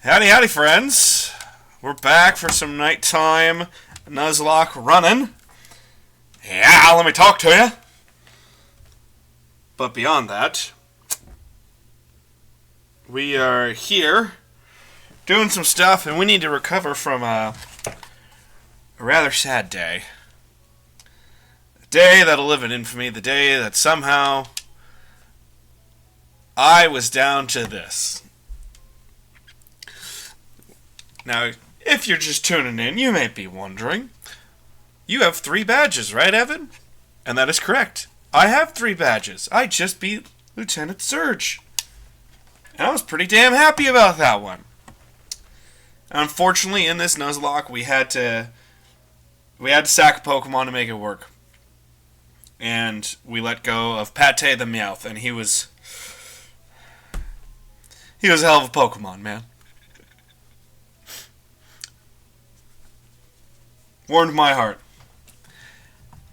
Howdy, howdy, friends. We're back for some nighttime Nuzlocke running. Yeah, let me talk to you. But beyond that, we are here doing some stuff, and we need to recover from a rather sad day. A day that'll live in infamy, the day that somehow I was down to this. Now, if you're just tuning in, you may be wondering, you have 3 badges, right, Evan? And that is correct. I have 3 badges. I just beat Lieutenant Surge. And I was pretty damn happy about that one. Unfortunately, in this Nuzlocke, we had to sack a Pokemon to make it work. And we let go of PTE the Meowth, and he was a hell of a Pokemon, man. Warmed my heart.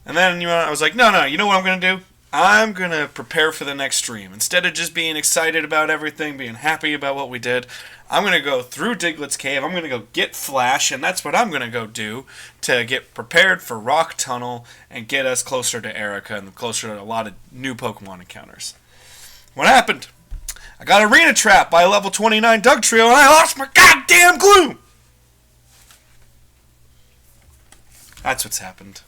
And then I was like, no, you know what I'm going to do? I'm going to prepare for the next stream. Instead of just being excited about everything, being happy about what we did, I'm going to go through Diglett's Cave. I'm going to go get Flash, and that's what I'm going to go do to get prepared for Rock Tunnel and get us closer to Erica and closer to a lot of new Pokemon encounters. What happened? I got Arena Trap by a level 29 Dugtrio, and I lost my goddamn Gloom! That's what's happened.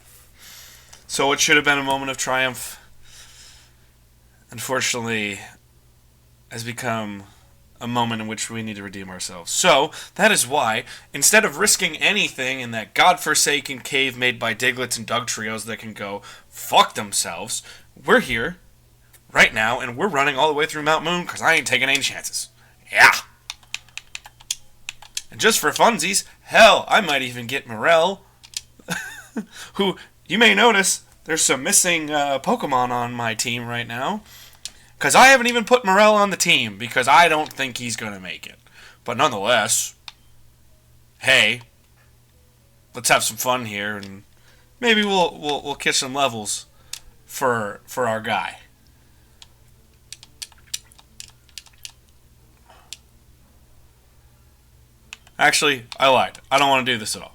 So it should have been a moment of triumph, unfortunately, has become a moment in which we need to redeem ourselves. So, that is why, instead of risking anything in that godforsaken cave made by Diglets and Dugtrios that can go fuck themselves, we're here, right now, and we're running all the way through Mount Moon, because I ain't taking any chances. Yeah! And just for funsies, hell, I might even get Morel, who, you may notice, there's some missing Pokemon on my team right now. Because I haven't even put Morel on the team, because I don't think he's going to make it. But nonetheless, hey, let's have some fun here, and maybe we'll catch some levels for our guy. Actually, I lied. I don't want to do this at all.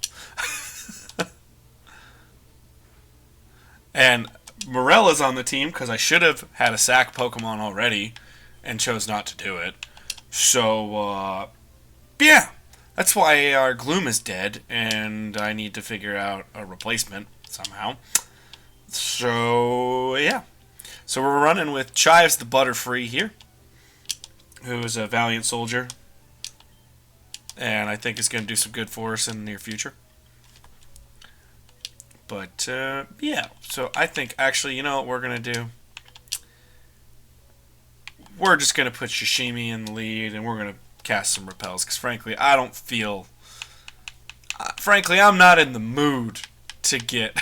And Morel is on the team because I should have had a sack Pokemon already and chose not to do it. So, yeah. That's why our Gloom is dead and I need to figure out a replacement somehow. So, yeah. So we're running with Chives the Butterfree here, who's a valiant soldier and I think is going to do some good for us in the near future. But, yeah, so I think, actually, you know what we're going to do? We're just going to put Shishimi in the lead, and we're going to cast some repels, because frankly, I don't feel... frankly, I'm not in the mood to get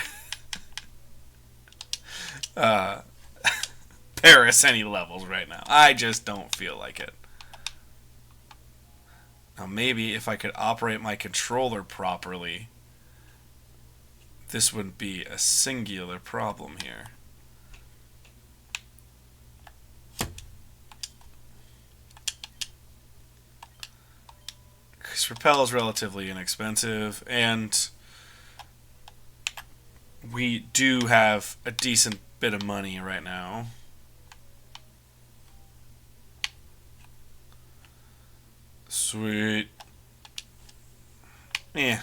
Paris any levels right now. I just don't feel like it. Now, maybe if I could operate my controller properly, this would be a singular problem here. Because Repel is relatively inexpensive, and we do have a decent bit of money right now. Sweet. Yeah.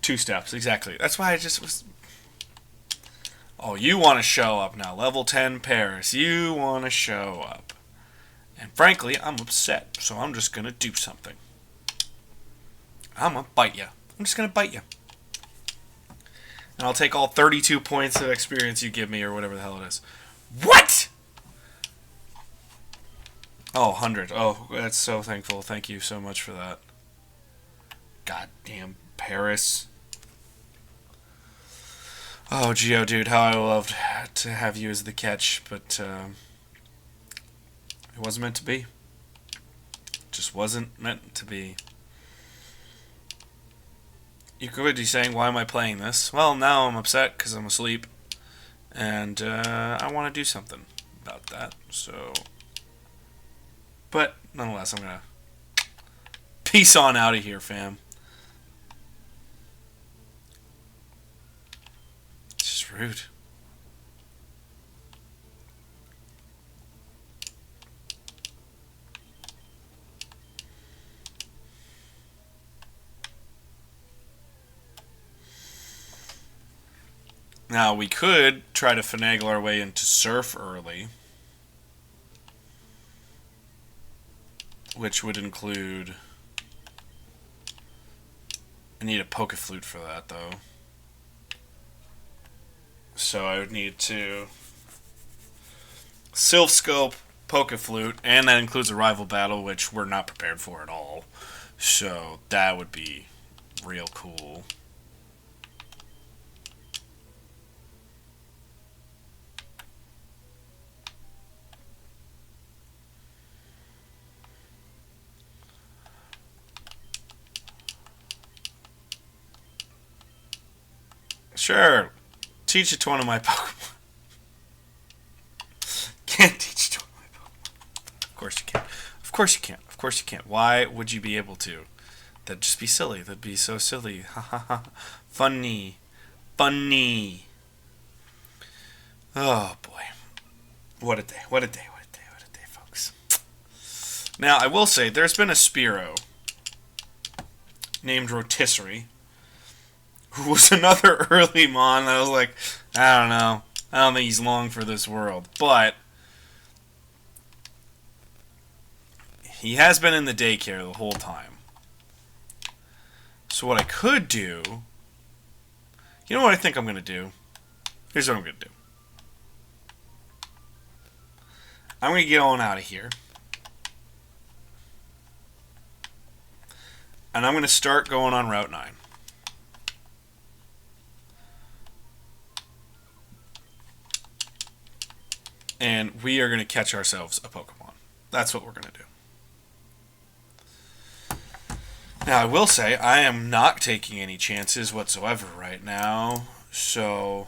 2 steps, exactly. That's why I just was... Oh, you want to show up now. Level 10 Paris. You want to show up. And frankly, I'm upset. So I'm just going to do something. I'm going to bite you. I'm just going to bite you. And I'll take all 32 points of experience you give me, or whatever the hell it is. What?! Oh, 100. Oh, that's so thankful. Thank you so much for that. Goddamn Paris. Oh, Geodude, how I loved to have you as the catch, but it wasn't meant to be. Just wasn't meant to be. You could be saying, why am I playing this? Well, now I'm upset because I'm asleep, and I want to do something about that, so... But, nonetheless, I'm going to Peace on out of here, fam. It's just rude. Now, we could try to finagle our way into Surf early, which would include... I need a Pokeflute for that, though. So I would need to... Sylph Scope, Pokeflute, and that includes a rival battle, which we're not prepared for at all. So that would be real cool. Sure. Teach it to one of my Pokemon. Can't teach it to one of my Pokemon. Of course you can. Of course you can't. Of course you can't. Why would you be able to? That'd just be silly. That'd be so silly. Ha ha ha. Funny. Funny. Oh boy. What a day. What a day. What a day. What a day, folks. Now, I will say, there's been a Spearow named Rotisserie, who was another early Mon that I was like, I don't know. I don't think he's long for this world. But he has been in the daycare the whole time. So what I could do... You know what I think I'm going to do? Here's what I'm going to do. I'm going to get on out of here. And I'm going to start going on Route 9. And we are going to catch ourselves a Pokemon. That's what we're going to do. Now, I will say, I am not taking any chances whatsoever right now. So,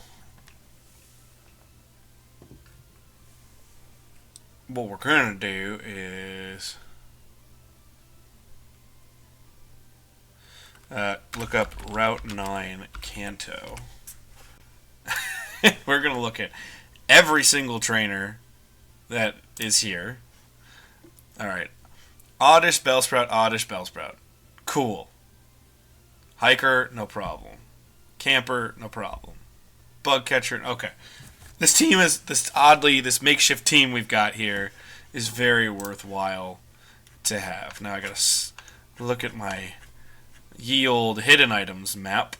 what we're going to do is look up Route 9 Kanto. We're going to look at every single trainer that is here. Alright. Oddish, Bellsprout, Oddish, Bellsprout. Cool. Hiker, no problem. Camper, no problem. Bugcatcher, okay. This team is, this makeshift team we've got here is very worthwhile to have. Now I gotta look at my ye old hidden items map.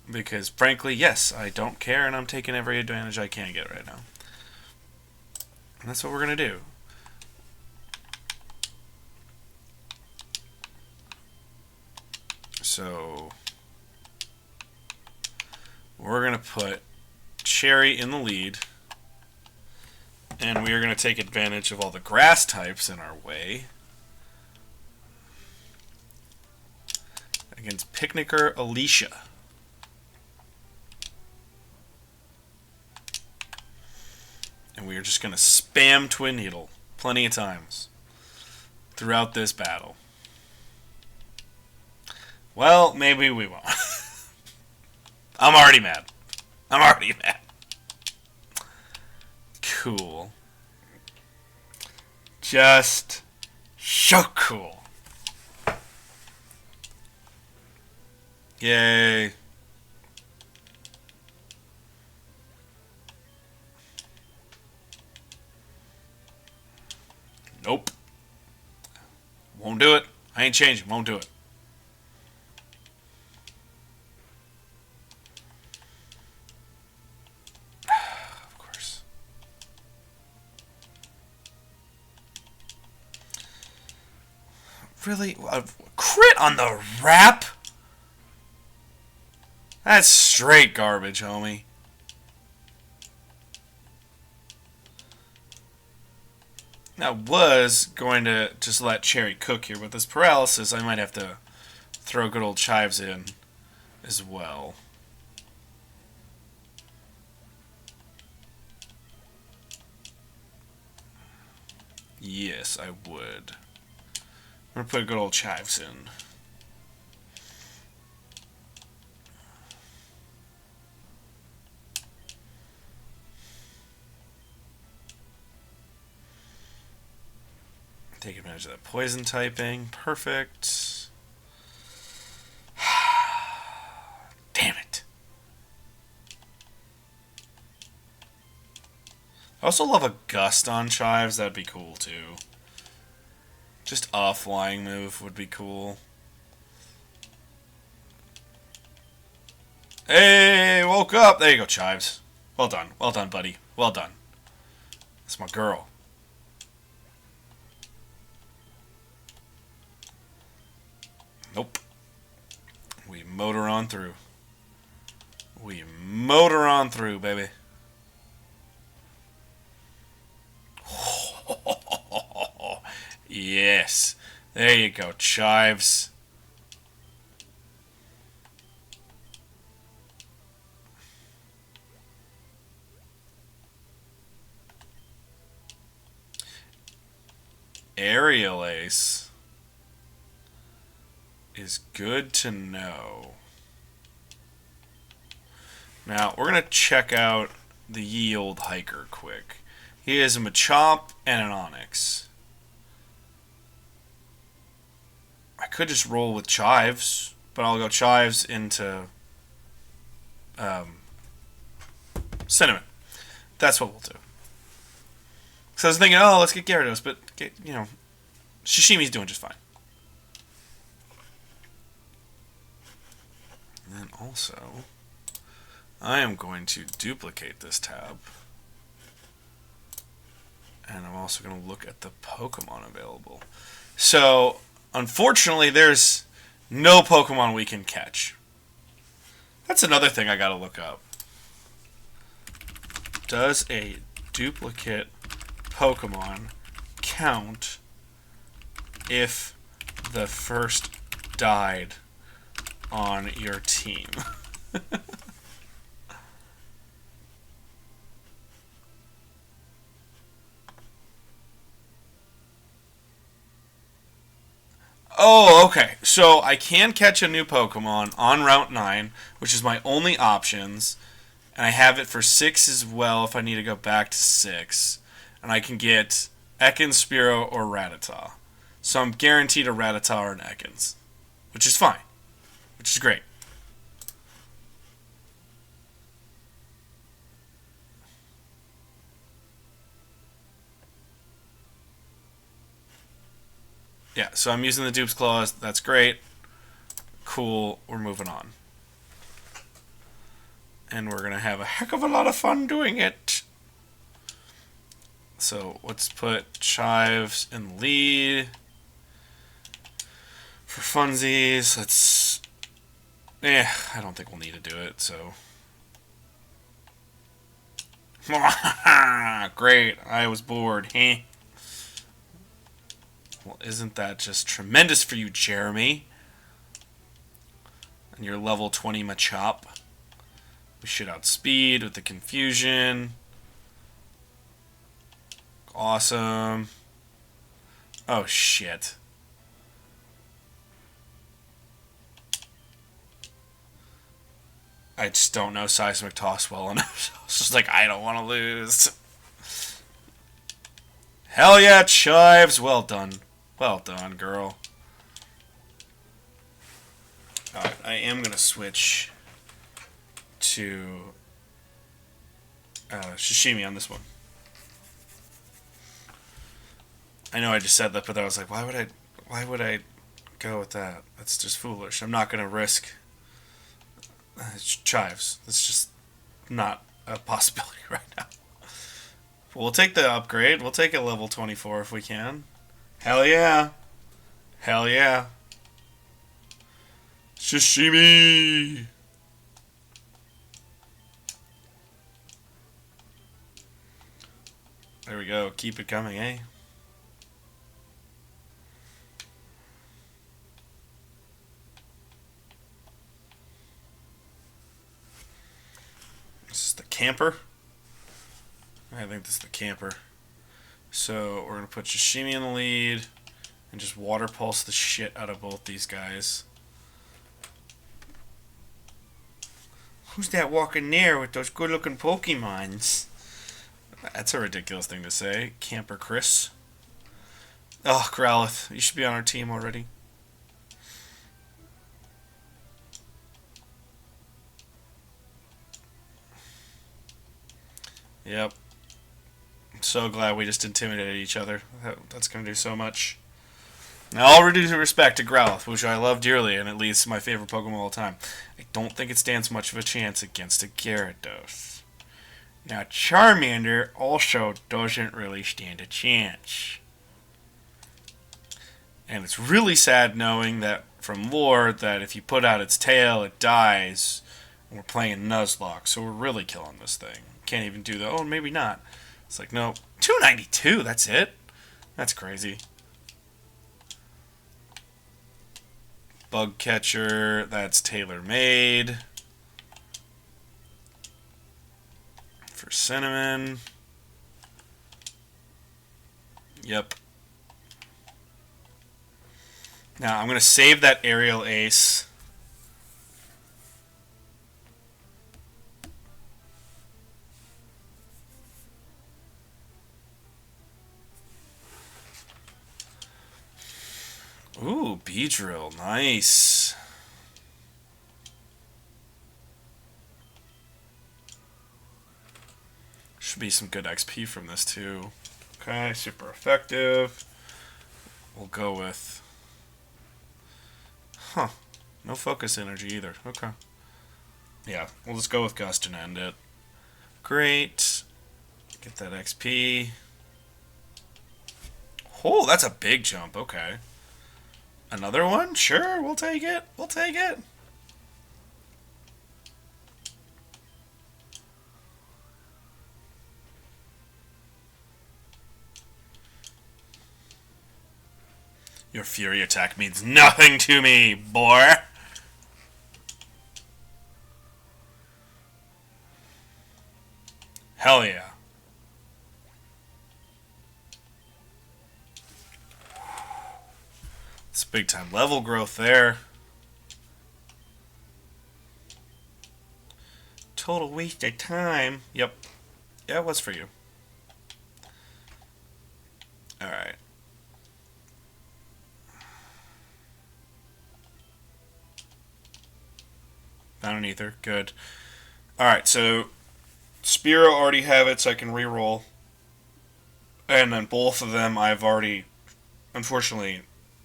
Because, frankly, yes, I don't care, and I'm taking every advantage I can get right now. And that's what we're going to do. So, we're going to put Cherry in the lead. And we are going to take advantage of all the grass types in our way. Against Picnicker Alicia. And we are just going to spam Twin Needle plenty of times throughout this battle. Well, maybe we won't. I'm already mad. I'm already mad. Cool. Just so cool. Yay. Nope. Won't do it. I ain't changing. Won't do it. Of course. Really? A crit on the wrap? That's straight garbage, homie. I was going to just let Cherry cook here, but this paralysis, I might have to throw good old Chives in as well. Yes, I would. I'm going to put good old Chives in. Take advantage of that poison typing. Perfect. Damn it. I also love a gust on Chives. That'd be cool too. Just a flying move would be cool. Hey, woke up. There you go, Chives. Well done. Well done, buddy. Well done. That's my girl. Nope. We motor on through. We motor on through, baby. Yes. There you go, Chives. Aerial Ace is good to know. Now, we're going to check out the ye old hiker quick. He is a Machop and an Onix. I could just roll with Chives, but I'll go Chives into Cinnamon. That's what we'll do. So I was thinking, oh, let's get Gyarados, but, you know, Shishimi's doing just fine. And then also, I am going to duplicate this tab. And I'm also going to look at the Pokemon available. So, unfortunately, there's no Pokemon we can catch. That's another thing I got to look up. Does a duplicate Pokemon count if the first died on your team? Oh, okay. So I can catch a new Pokemon on Route 9, which is my only options. And I have it for 6 as well if I need to go back to 6. And I can get Ekans, Spearow, or Rattata. So I'm guaranteed a Rattata or an Ekans. Which is fine. Which is great. Yeah, so I'm using the dupes clause. That's great. Cool. We're moving on. And we're going to have a heck of a lot of fun doing it. So let's put Chives in the lead. For funsies, let's... I don't think we'll need to do it, so... Great, I was bored, Well, isn't that just tremendous for you, Jeremy? And your level 20 Machop. We should outspeed with the confusion. Awesome. Oh, shit. I just don't know Seismic Toss well enough. It's just like, I don't want to lose. Hell yeah, Chives. Well done. Well done, girl. Alright, I am going to switch to Shishimi on this one. I know I just said that, but I was like, why would I go with that? That's just foolish. I'm not going to risk Chives. That's just not a possibility right now. But we'll take the upgrade. We'll take a level 24 if we can. Hell yeah. Hell yeah. Shishimi! There we go. Keep it coming, eh? This is the camper. I think this is the camper. So we're going to put Shishimi in the lead and just water pulse the shit out of both these guys. Who's that walking there with those good looking Pokemons? That's a ridiculous thing to say. Camper Chris. Oh, Growlithe, you should be on our team already. Yep. I'm so glad we just intimidated each other. That's going to do so much. Now, all due respect to Growlithe, which I love dearly and at least my favorite Pokemon of all time, I don't think it stands much of a chance against a Gyarados. Now, Charmander also doesn't really stand a chance. And it's really sad knowing that from lore that if you put out its tail, it dies. And we're playing Nuzlocke, so we're really killing this thing. Can't even do that. Oh, maybe not. It's like, no. 292, that's it? That's crazy. Bug Catcher, that's tailor-made. For Cinnamon. Yep. Now, I'm going to save that Aerial Ace. Ooh, Beedrill. Nice. Should be some good XP from this, too. Okay, super effective. We'll go with... Huh. No focus energy either. Okay. Yeah, we'll just go with Gust and end it. Great. Get that XP. Oh, that's a big jump. Okay. Another one? Sure, we'll take it. We'll take it. Your Fury attack means nothing to me, boy. Hell yeah. It's big time level growth there. Total waste of time. Yep. Yeah, it was for you. Alright. Found an ether. Good. Alright, so Spearow already have it, so I can reroll. And then both of them I've already, unfortunately,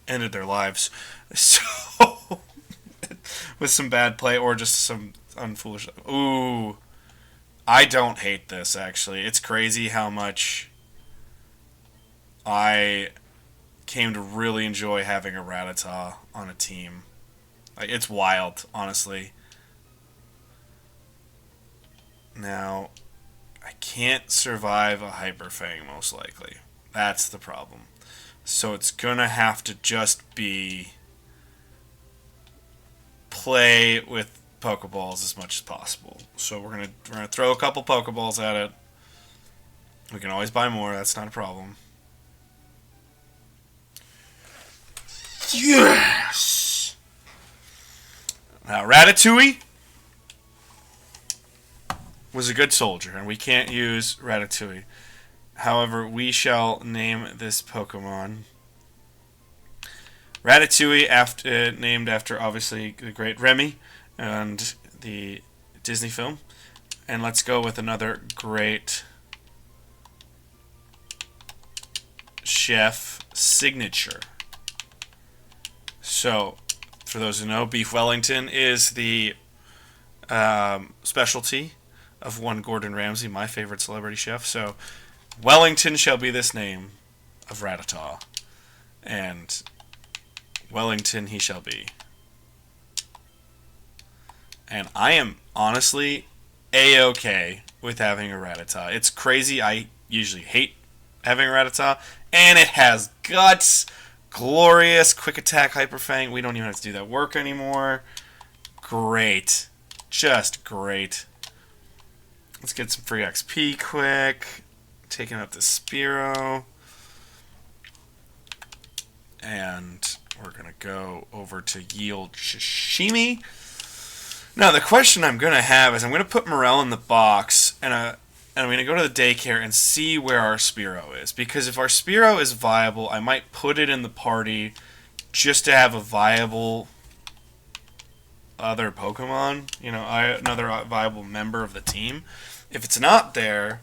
ended their lives. So, with some bad play or just some unfoolish... Ooh. I don't hate this, actually. It's crazy how much I came to really enjoy having a Rattata on a team. Like, it's wild, honestly. Now, I can't survive a Hyper Fang, most likely. That's the problem. So it's gonna have to just be play with Pokeballs as much as possible. So we're gonna throw a couple Pokeballs at it. We can always buy more. That's not a problem. Yes. Now Ratatouille was a good soldier, and we can't use Ratatouille. However, we shall name this Pokemon Ratatouille, named after, obviously, the great Remy and the Disney film. And let's go with another great chef signature. So, for those who know, Beef Wellington is the specialty of one Gordon Ramsay, my favorite celebrity chef. So, Wellington shall be this name of Rattata. And Wellington he shall be. And I am honestly A-okay with having a Rattata. It's crazy. I usually hate having a Rattata. And it has guts. Glorious. Quick attack Hyper Fang. We don't even have to do that work anymore. Great. Just great. Let's get some free XP quick. Taking out the Spearow. And we're going to go over to yield Shishimi. Now, the question I'm going to have is I'm going to put Morel in the box, and and I'm going to go to the daycare and see where our Spearow is. Because if our Spearow is viable, I might put it in the party just to have a viable other Pokemon. Another viable member of the team. If it's not there,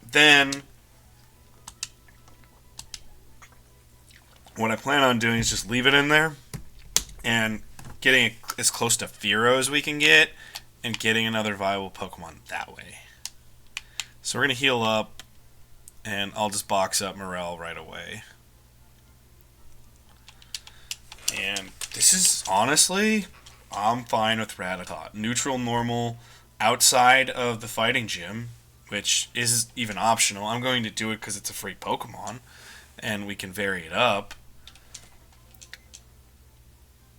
then what I plan on doing is just leave it in there and getting it as close to Fearow as we can get and getting another viable Pokemon that way. So we're going to heal up, and I'll just box up Morel right away. And this is, honestly, I'm fine with Rattata. Neutral, normal, outside of the fighting gym, which is even optional. I'm going to do it because it's a free Pokemon, and we can vary it up.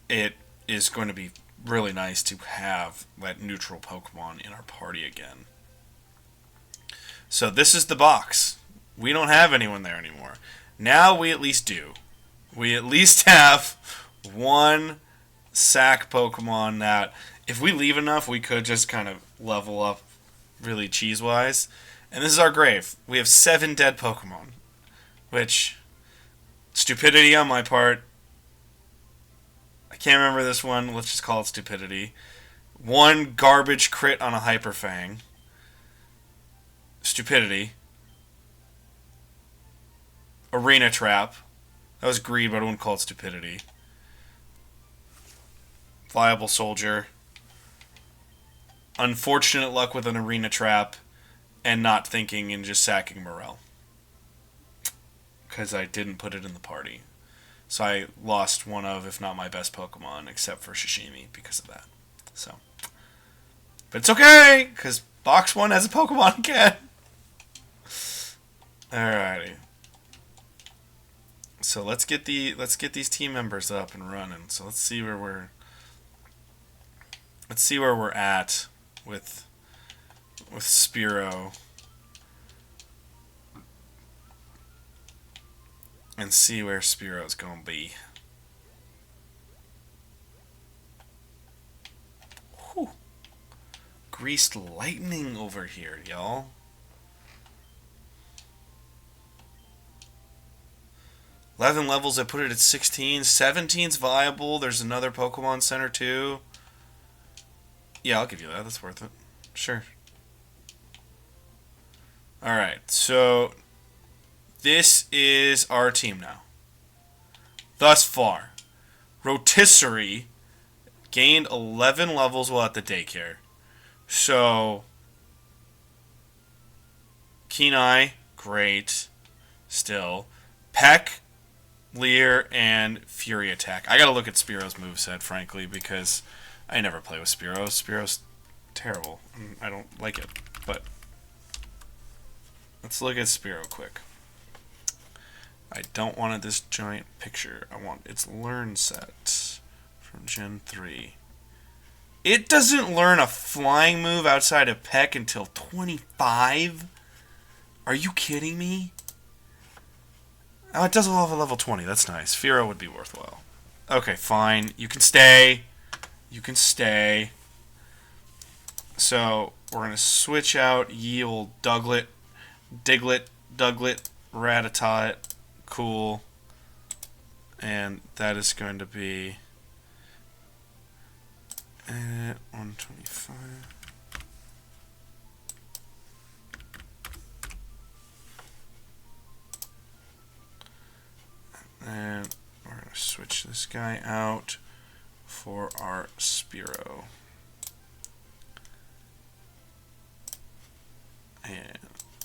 It is going to be really nice to have that neutral Pokemon in our party again. So this is the box. We don't have anyone there anymore. Now we at least do. We at least have one sack Pokemon that, if we leave enough, we could just kind of level up really cheese-wise. And this is our grave. We have 7 dead Pokemon. Which, stupidity on my part. I can't remember this one. Let's just call it stupidity. 1 garbage crit on a Hyper Fang. Stupidity. Arena Trap. That was greed, but I wouldn't call it stupidity. Viable Soldier. Unfortunate luck with an Arena Trap. And not thinking and just sacking Morel. Because I didn't put it in the party. So I lost one of, if not my best Pokemon, except for Shishimi, because of that. So. But it's okay, because Box 1 has a Pokemon again. Alrighty. So let's get these team members up and running. So let's see where we're at with Spearow. And see where Spearow's gonna be. Whew. Greased lightning over here, y'all. 11 levels, I put it at 16. 17's viable. There's another Pokemon Center too. Yeah, I'll give you that. That's worth it. Sure. Alright, so this is our team now. Thus far, Rotisserie gained 11 levels while at the daycare. So, Kenai, great. Still. Peck, Leer, and Fury Attack. I gotta look at Spearow's moveset, frankly, because I never play with Spearow. Spearow's terrible. I don't like it. But let's look at Spearow quick. I don't want this giant picture. I want its learn set from Gen 3. It doesn't learn a flying move outside of Peck until 25? Are you kidding me? Oh, it does all have a level 20. That's nice. Fearow would be worthwhile. Okay, fine. You can stay. You can stay. So, we're going to switch out ye old Diglett, Rattata. Cool. And that is going to be 125. And we're going to switch this guy out for our Spearow. And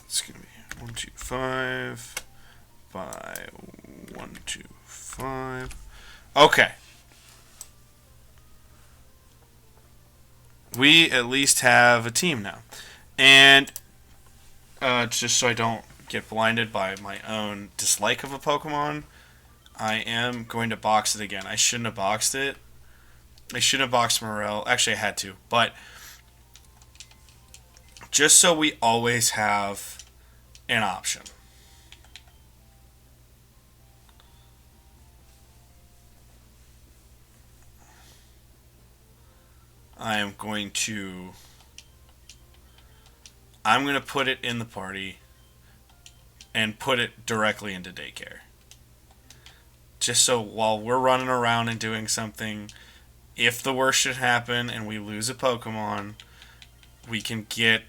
it's going to be 125 by 125. Okay. We at least have a team now. And just so I don't get blinded by my own dislike of a Pokemon, I am going to box it again. I shouldn't have boxed it. I shouldn't have boxed Morel. Actually, I had to. But just so we always have an option. I I'm going to put it in the party and put it directly into daycare. Just so while we're running around and doing something, if the worst should happen and we lose a Pokemon, we can get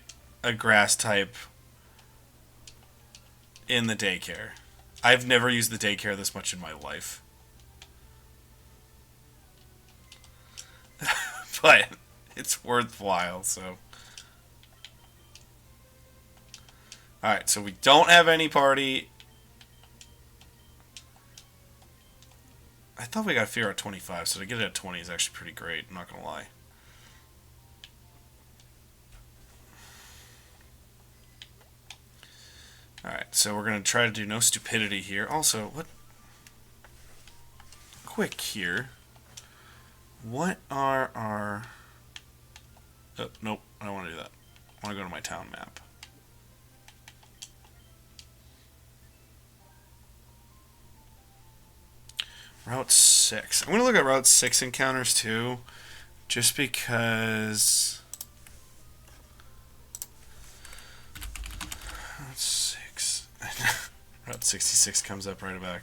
a grass type in the daycare. I've never used the daycare this much in my life. But it's worthwhile, so. Alright, so we don't have any party. I thought we got Fear at 25, so to get it at 20 is actually pretty great, I'm not gonna lie. Alright, so we're gonna try to do no stupidity here. Also, what? Quick here. What are our... Oh, nope, I don't want to do that. I want to go to my town map. Route 6. I'm going to look at Route 6 encounters too, just because... Route 6. Route 66 comes up right back.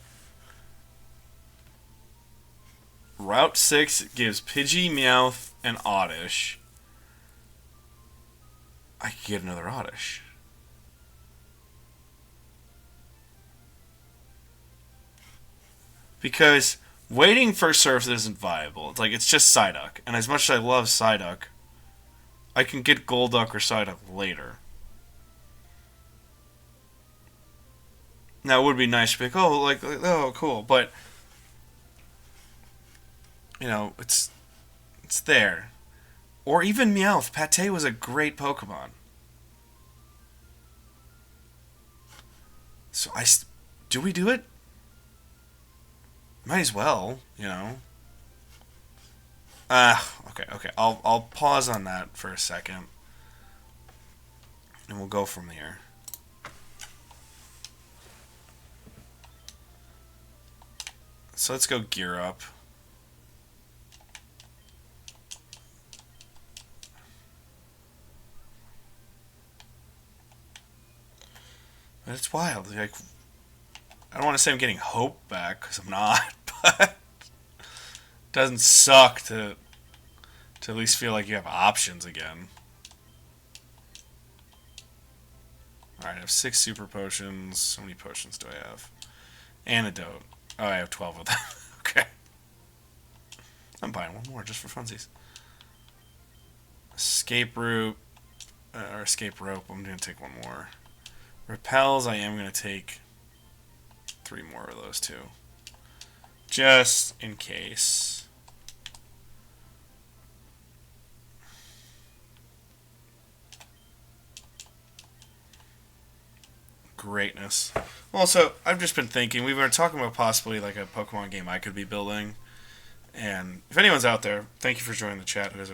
Route 6 gives Pidgey, Meowth, and Oddish. I could get another Oddish. Because waiting for Surf isn't viable. It's like, it's just Psyduck. And as much as I love Psyduck, I can get Golduck or Psyduck later. Now, it would be nice to be like, oh, cool. But, you know, it's there. Or even Meowth. Pate was a great Pokemon. So, do we do it? Might as well, you know. Okay. I'll pause on that for a second. And we'll go from there. So let's go gear up. But it's wild. Like, I don't want to say I'm getting hope back, because I'm not, but it doesn't suck to at least feel like you have options again. Alright, I have 6 super potions. How many potions do I have? Antidote. Oh, I have 12 of them. Okay. I'm buying one more just for funsies. Escape route. Or escape rope. I'm going to take one more. Repels, I am going to take 3 more of those too. Just in case. Greatness. Also, I've just been thinking, we were talking about possibly like a Pokemon game I could be building. And if anyone's out there, thank you for joining the chat who is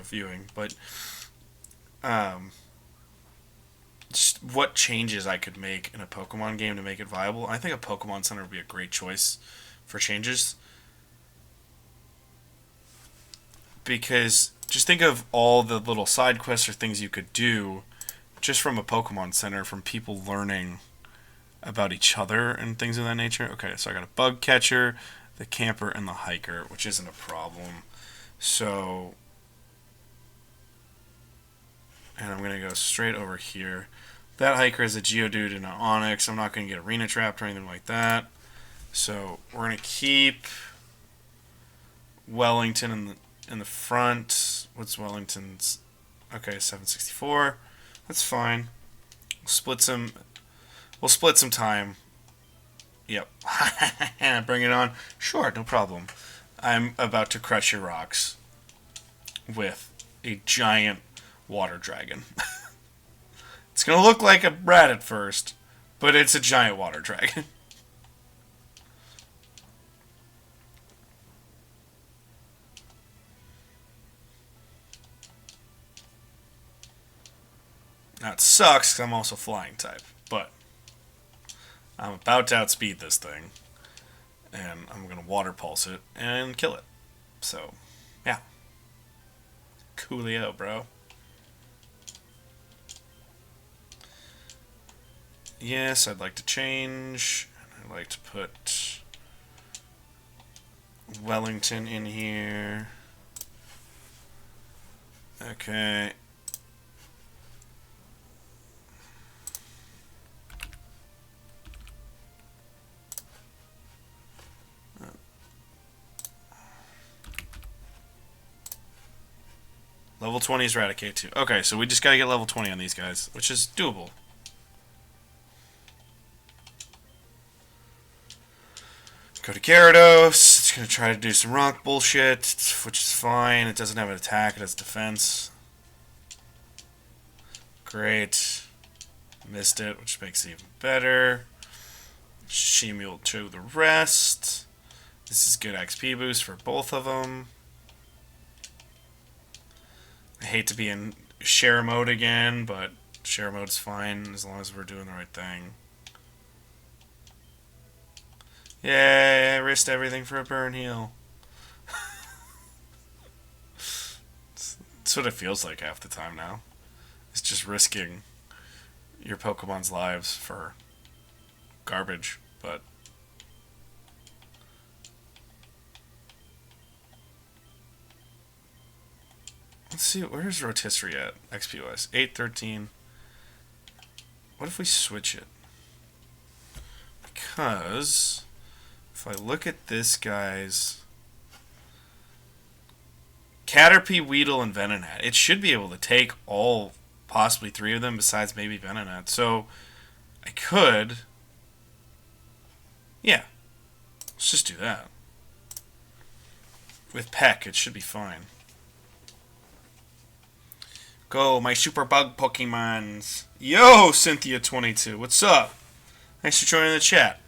viewing. But just what changes I could make in a Pokemon game to make it viable. I think a Pokemon Center would be a great choice for changes. Because just think of all the little side quests or things you could do just from a Pokemon Center, from people learning about each other and things of that nature. Okay, so I got a bug catcher, the camper, and the hiker, which isn't a problem. So, and I'm going to go straight over here. That hiker is a Geodude and an Onix. I'm not going to get arena trapped or anything like that. So we're going to keep Wellington in the front. What's Wellington's? Okay, 764. That's fine. We'll split some time. Yep. Bring it on. Sure, no problem. I'm about to crush your rocks with a giant water dragon. It's going to look like a rat at first, but it's a giant water dragon. Now it sucks because I'm also flying type, but I'm about to outspeed this thing, and I'm going to water pulse it and kill it. So, yeah. Coolio, bro. Yes, I'd like to change. I'd like to put Wellington in here. Okay. Level 20 is Eradicate too. Okay, so we just gotta get level 20 on these guys, which is doable. Go to Gyarados. It's gonna try to do some rock bullshit, which is fine. It doesn't have an attack, it has defense. Great. Missed it, which makes it even better. Shimi will do the rest. This is good XP boost for both of them. I hate to be in share mode again, but share mode is fine as long as we're doing the right thing. Yay, I risked everything for a burn heal. That's what it feels like half the time now. It's just risking your Pokemon's lives for garbage, but... Let's see, where's Rotisserie at? XP-wise. 813. What if we switch it? Because... if I look at this guy's... Caterpie, Weedle, and Venonat, it should be able to take all, possibly 3 of them, besides maybe Venonat. So, I could... yeah. Let's just do that. With Peck, it should be fine. Go, my super bug Pokemons. Yo, Cynthia22, what's up? Thanks for joining the chat.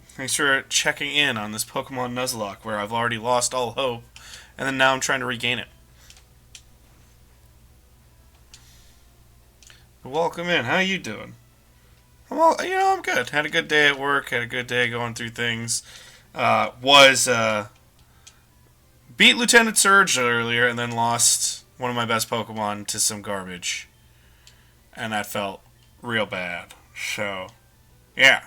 Thanks for checking in on this Pokemon Nuzlocke, where I've already lost all hope, and then now I'm trying to regain it. Welcome in. How you doing? I'm good. Had a good day at work. Had a good day going through things. Beat Lieutenant Surge earlier, and then lost one of my best Pokemon to some garbage, and that felt real bad. So, yeah.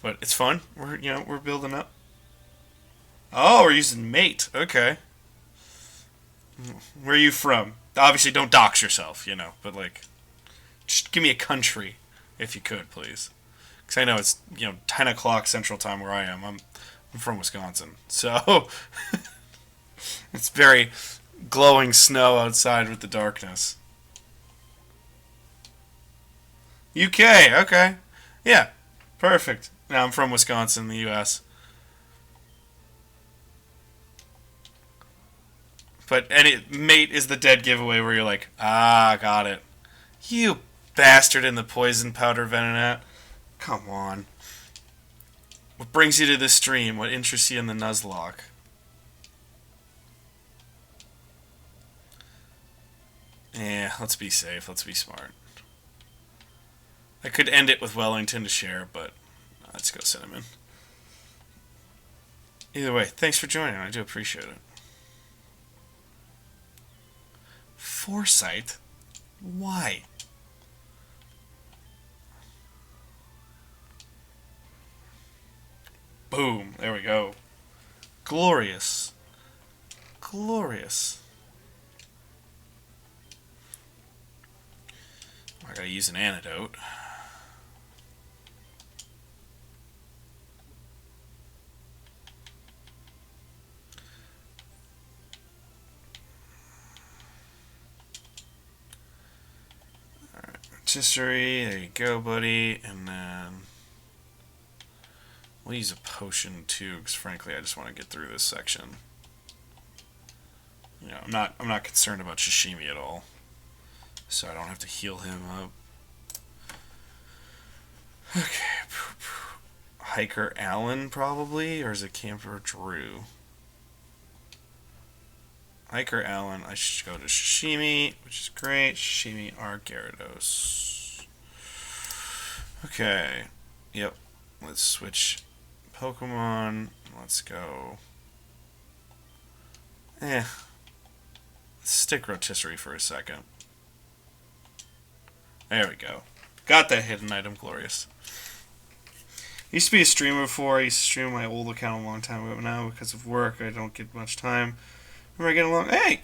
But it's fun. We're building up. Oh, we're using Mate. Okay. Where are you from? Obviously, don't dox yourself, but just give me a country, if you could, please. Because I know it's 10 o'clock Central Time where I am. I'm from Wisconsin, so it's very glowing snow outside with the darkness. UK, okay, yeah, perfect. Now I'm from Wisconsin, the U.S. But Mate is the dead giveaway where you're like, got it. You bastard in the poison powder Venonat. Come on. What brings you to this stream? What interests you in the Nuzlocke? Yeah, let's be safe. Let's be smart. I could end it with Wellington to share, but let's go Cinnamon. Either way, thanks for joining. I do appreciate it. Foresight? Why? Boom. There we go. Glorious. Glorious. I gotta use an antidote. Alright, rotisserie, there you go, buddy. And then we'll use a potion too, because frankly I just want to get through this section. I'm not concerned about Shishimi at all. So I don't have to heal him up. Okay. Hiker Allen, probably? Or is it Camper Drew? Hiker Allen, I should go to Shishimi, which is great. Shishimi are Gyarados. Okay. Yep. Let's switch Pokemon. Let's go. Let's stick rotisserie for a second. There we go. Got that hidden item, glorious. Used to be a streamer before. I used to stream on my old account a long time ago. Now, because of work, I don't get much time. Remember I get along? Hey!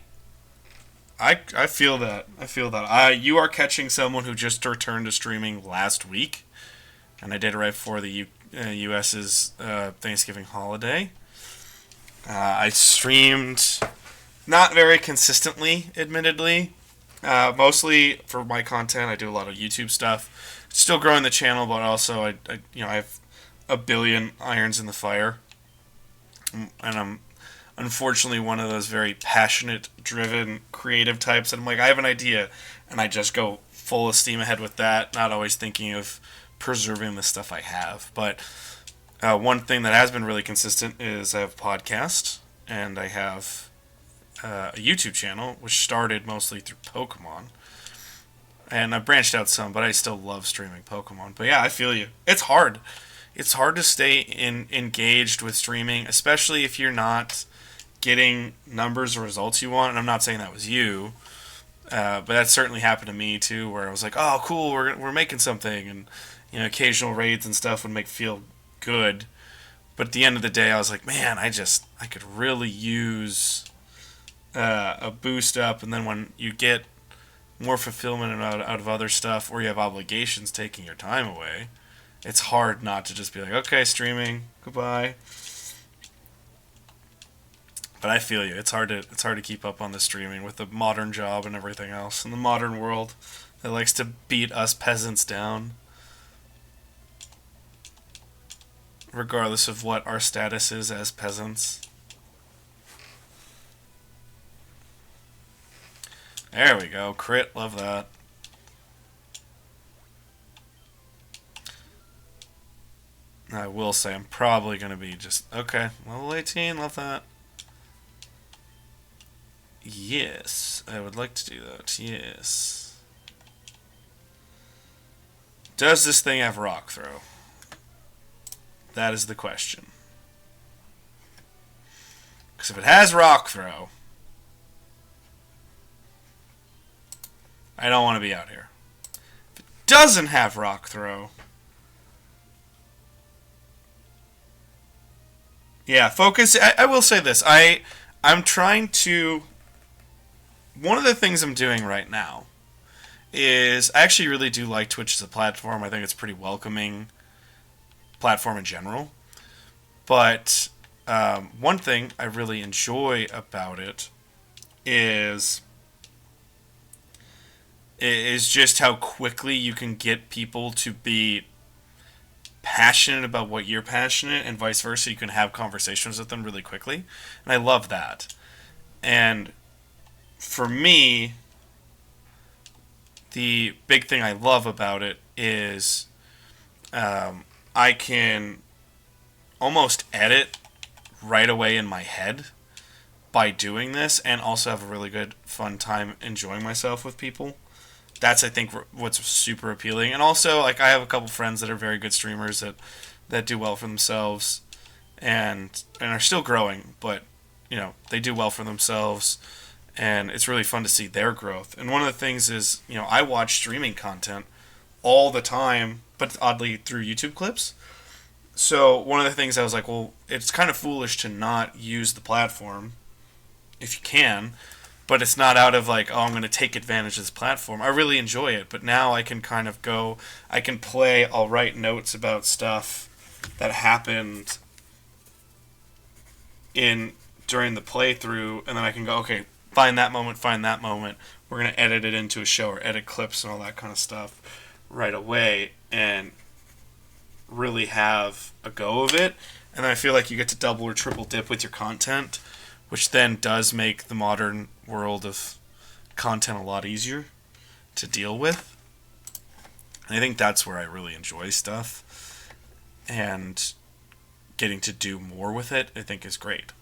I feel that. I feel that. You are catching someone who just returned to streaming last week. And I did it right before the U.S.'s Thanksgiving holiday. I streamed not very consistently, admittedly. Mostly for my content. I do a lot of YouTube stuff. Still growing the channel, but also I have a billion irons in the fire. And I'm unfortunately one of those very passionate, driven, creative types. And I'm like, I have an idea, and I just go full of steam ahead with that, not always thinking of preserving the stuff I have. But one thing that has been really consistent is I have a podcast, and I have a YouTube channel, which started mostly through Pokemon. And I've branched out some, but I still love streaming Pokemon. But yeah, I feel you. It's hard. It's hard to stay engaged with streaming, especially if you're not getting numbers or results you want. And I'm not saying that was you, but that certainly happened to me too, where I was like, oh, cool, we're making something. And occasional raids and stuff would make me feel good. But at the end of the day, I was like, man, I could really use a boost up. And then when you get more fulfillment out of other stuff, or you have obligations taking your time away, it's hard not to just be like, okay, streaming, goodbye. But I feel you. It's hard to keep up on the streaming with the modern job and everything else in the modern world that likes to beat us peasants down, regardless of what our status is as peasants. There we go. Crit. Love that. I will say I'm probably going to be just... Okay. Level 18. Love that. Yes. I would like to do that. Yes. Does this thing have rock throw? That is the question. Because if it has rock throw, I don't want to be out here. If it doesn't have rock throw, yeah, focus. I will say this. I'm trying to... One of the things I'm doing right now is I actually really do like Twitch as a platform. I think it's a pretty welcoming platform in general. But one thing I really enjoy about it is just how quickly you can get people to be passionate about what you're passionate, and vice versa. You can have conversations with them really quickly, and I love that. And for me, the big thing I love about it is I can almost edit right away in my head by doing this, and also have a really good fun time enjoying myself with people. That's, I think, what's super appealing. And also, like, I have a couple friends that are very good streamers that do well for themselves and are still growing, but they do well for themselves, and it's really fun to see their growth. And one of the things is, I watch streaming content all the time, but oddly through YouTube clips. So one of the things I was like, well, it's kind of foolish to not use the platform if you can, but it's not out of like, oh, I'm going to take advantage of this platform. I really enjoy it, but now I can kind of go, I can play, I'll write notes about stuff that happened during the playthrough, and then I can go, okay, find that moment, we're going to edit it into a show, or edit clips and all that kind of stuff right away, and really have a go of it. And then I feel like you get to double or triple dip with your content, which then does make the modern world of content a lot easier to deal with. And I think that's where I really enjoy stuff, and getting to do more with it, I think, is great.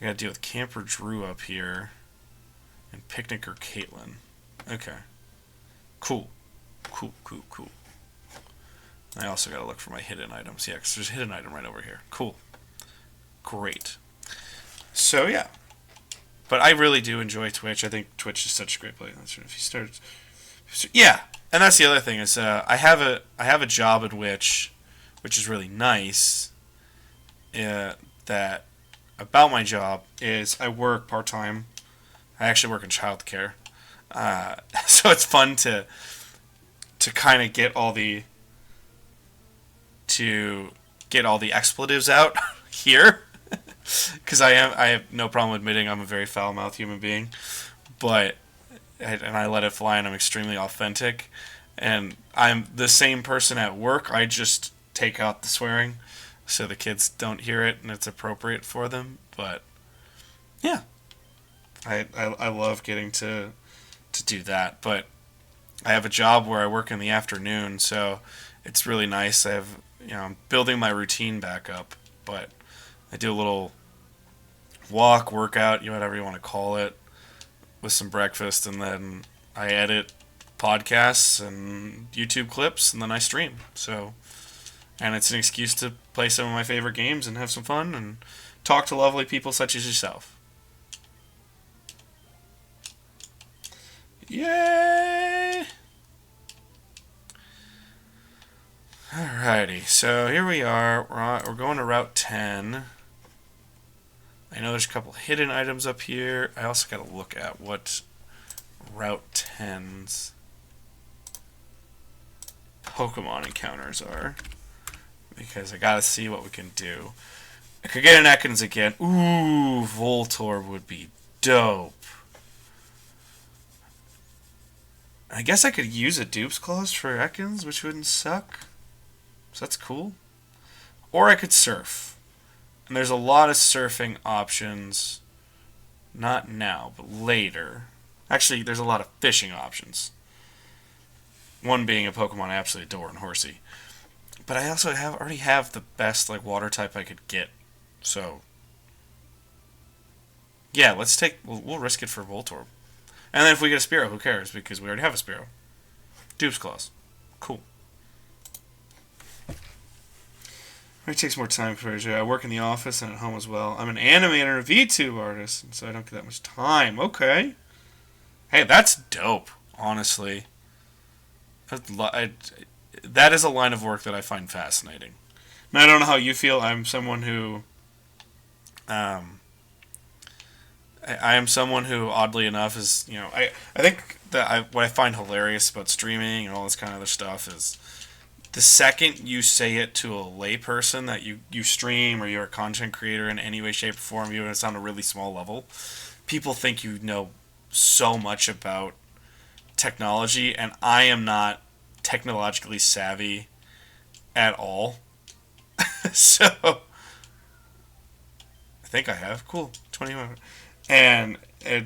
I gotta deal with Camper Drew up here, and Picnicker Caitlin. Okay. Cool. I also gotta look for my hidden items. Yeah, because there's a hidden item right over here. Cool. Great. So, yeah. But I really do enjoy Twitch. I think Twitch is such a great place. If you start, yeah, and that's the other thing is I have a job at which is really nice. That about my job is I work part time. I actually work in childcare, so it's fun to kind of get all the expletives out here because I have no problem admitting I'm a very foul-mouthed human being, but and I let it fly and I'm extremely authentic, and I'm the same person at work. I just take out the swearing so the kids don't hear it and it's appropriate for them. But yeah, I love getting to do that. But I have a job where I work in the afternoon, so it's really nice. I'm building my routine back up, but I do a little walk, workout, whatever you want to call it, with some breakfast, and then I edit podcasts and YouTube clips, and then I stream. So, and it's an excuse to play some of my favorite games and have some fun and talk to lovely people such as yourself. Yay! Alrighty, so here we are. We're going to Route 10. I know there's a couple hidden items up here. I also got to look at what Route 10's Pokemon encounters are, because I got to see what we can do. I could get an Ekans again. Ooh, Voltorb would be dope. I guess I could use a Dupe's Claws for Ekans, which wouldn't suck. So that's cool. Or I could surf. And there's a lot of surfing options. Not now, but later. Actually, there's a lot of fishing options. One being a Pokemon I absolutely adore, and Horsey. But I also already have the best water type I could get. So yeah, we'll risk it for Voltorb. And then if we get a Spearow, who cares? Because we already have a Spearow. Dupe's Claws. Cool. It takes more time for I work in the office and at home as well. I'm an animator and a VTube artist, so I don't get that much time. Okay. Hey, that's dope, honestly. That is a line of work that I find fascinating. And I don't know how you feel. I'm someone who... I am someone who, oddly enough, is... I think that what I find hilarious about streaming and all this kind of other stuff is... the second you say it to a layperson that you stream or you're a content creator in any way, shape, or form, even if it's on a really small level, people think you know so much about technology, and I am not technologically savvy at all. So, I think I have. Cool. 21. And